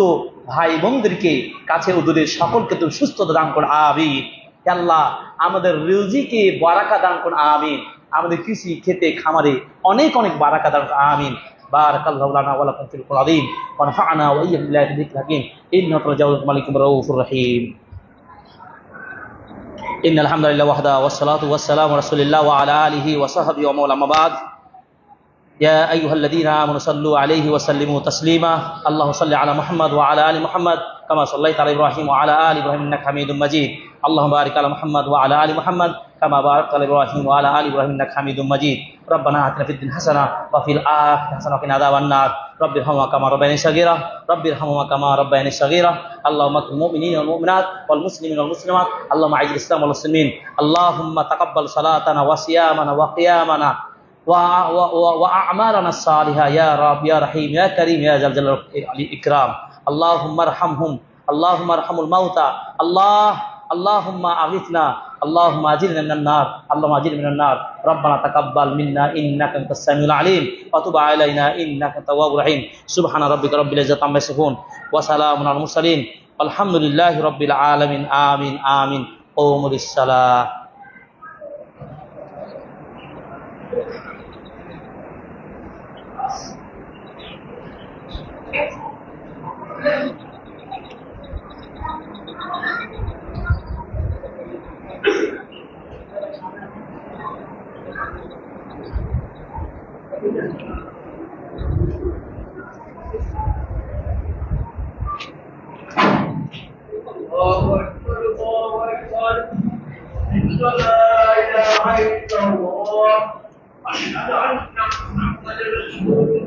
ভাই বোনদেরকে কাছে ও দূরে সকলকে তুমি সুস্থতা দান করুন, আমিন। হে আল্লাহ আমাদের রিজিকে বারাকা দান করুন, আমিন। আমাদের কৃষি খেতে খামারে অনেক অনেক বারাকা দান করুন, আমিন। বারাকাল্লাহু লানা ওয়া লাকুম ফিল কুরআনিল আযীম ওয়া নাফা'না ওয়া ইয়্যাকুম বিল আয়াতিল হাকীম ইন্নাহু তাজাওয়াজুল মালিকুর রাউফুর রহিম। ইন্নাল হামদুলিল্লাহি ওয়াহদা ওয়াস সালাতু ওয়াস সালামু আলা রাসূলিল্লাহ ওয়া আলা আলিহি ওয়া সাহবিহি ওয়া মাওলা, আম্মা বা'দ। ইয়া আইয়ুহাল্লাযীনা আমানু সাল্লু আলাইহি ওয়া সাল্লিমু তাসলিমা। আল্লাহুম্মা সাল্লি আলা মুহাম্মাদ ওয়া আলা আলি মুহাম্মাদ কামা সাল্লাইতা আলা ইব্রাহিম ওয়া আলা আলি ইব্রাহিম ইন্নাকা হামিদুম মাজিদ। আল্লাহুম্মা বারিক আলা মুহাম্মাদ ওয়া আলা আলি মুহাম্মাদ কামা বারাকতা আলা ইব্রাহিম ওয়া আলা আলি ইব্রাহিম ইন্নাকা হামিদুম মাজিদ। রব্বানা আতিনা ফিদ দুনিয়া হাসানাহ ওয়া ফিল আখিরাতি হাসানাহ ওয়া কিনা আযাবান নার। রব্বিরহামহুমা কামা রাব্বায়ানি সাগীরা, রব্বিরহামহুমা কামা রাব্বায়ানি সাগীরা। আল্লাহুম্মা কুল মুমিনিনা ওয়াল মুমিনাত ওয়াল মুসলিমিনা ওয়াল মুসলিমাত, আল্লাহুম্মা আ'ইজিল ইসলাম ওয়াল মুসলিমিন। আল্লাহুম্মা তাকাব্বাল সালাতানা ওয়া সিয়ামানা ওয়া কিয়ামানা وأعمالنا الصالحة يا رب يا رحيم يا كريم يا ذا الجلال والإكرام. اللهم ارحمهم، اللهم ارحم الموتى، اللهم أغثنا، اللهم أجرنا من النار، اللهم أجرنا من النار. ربنا تقبل منا إنك أنت السميع العليم وتب علينا إنك أنت التواب الرحيم. سبحان ربك رب العزة عما يصفون وسلام على المرسلين والحمد لله رب العالمين، آمين آمين. قوموا للصلاة. الله أكبر الله أكبر، أشهد أن لا إله إلا الله، أشهد أن محمدا رسول الله.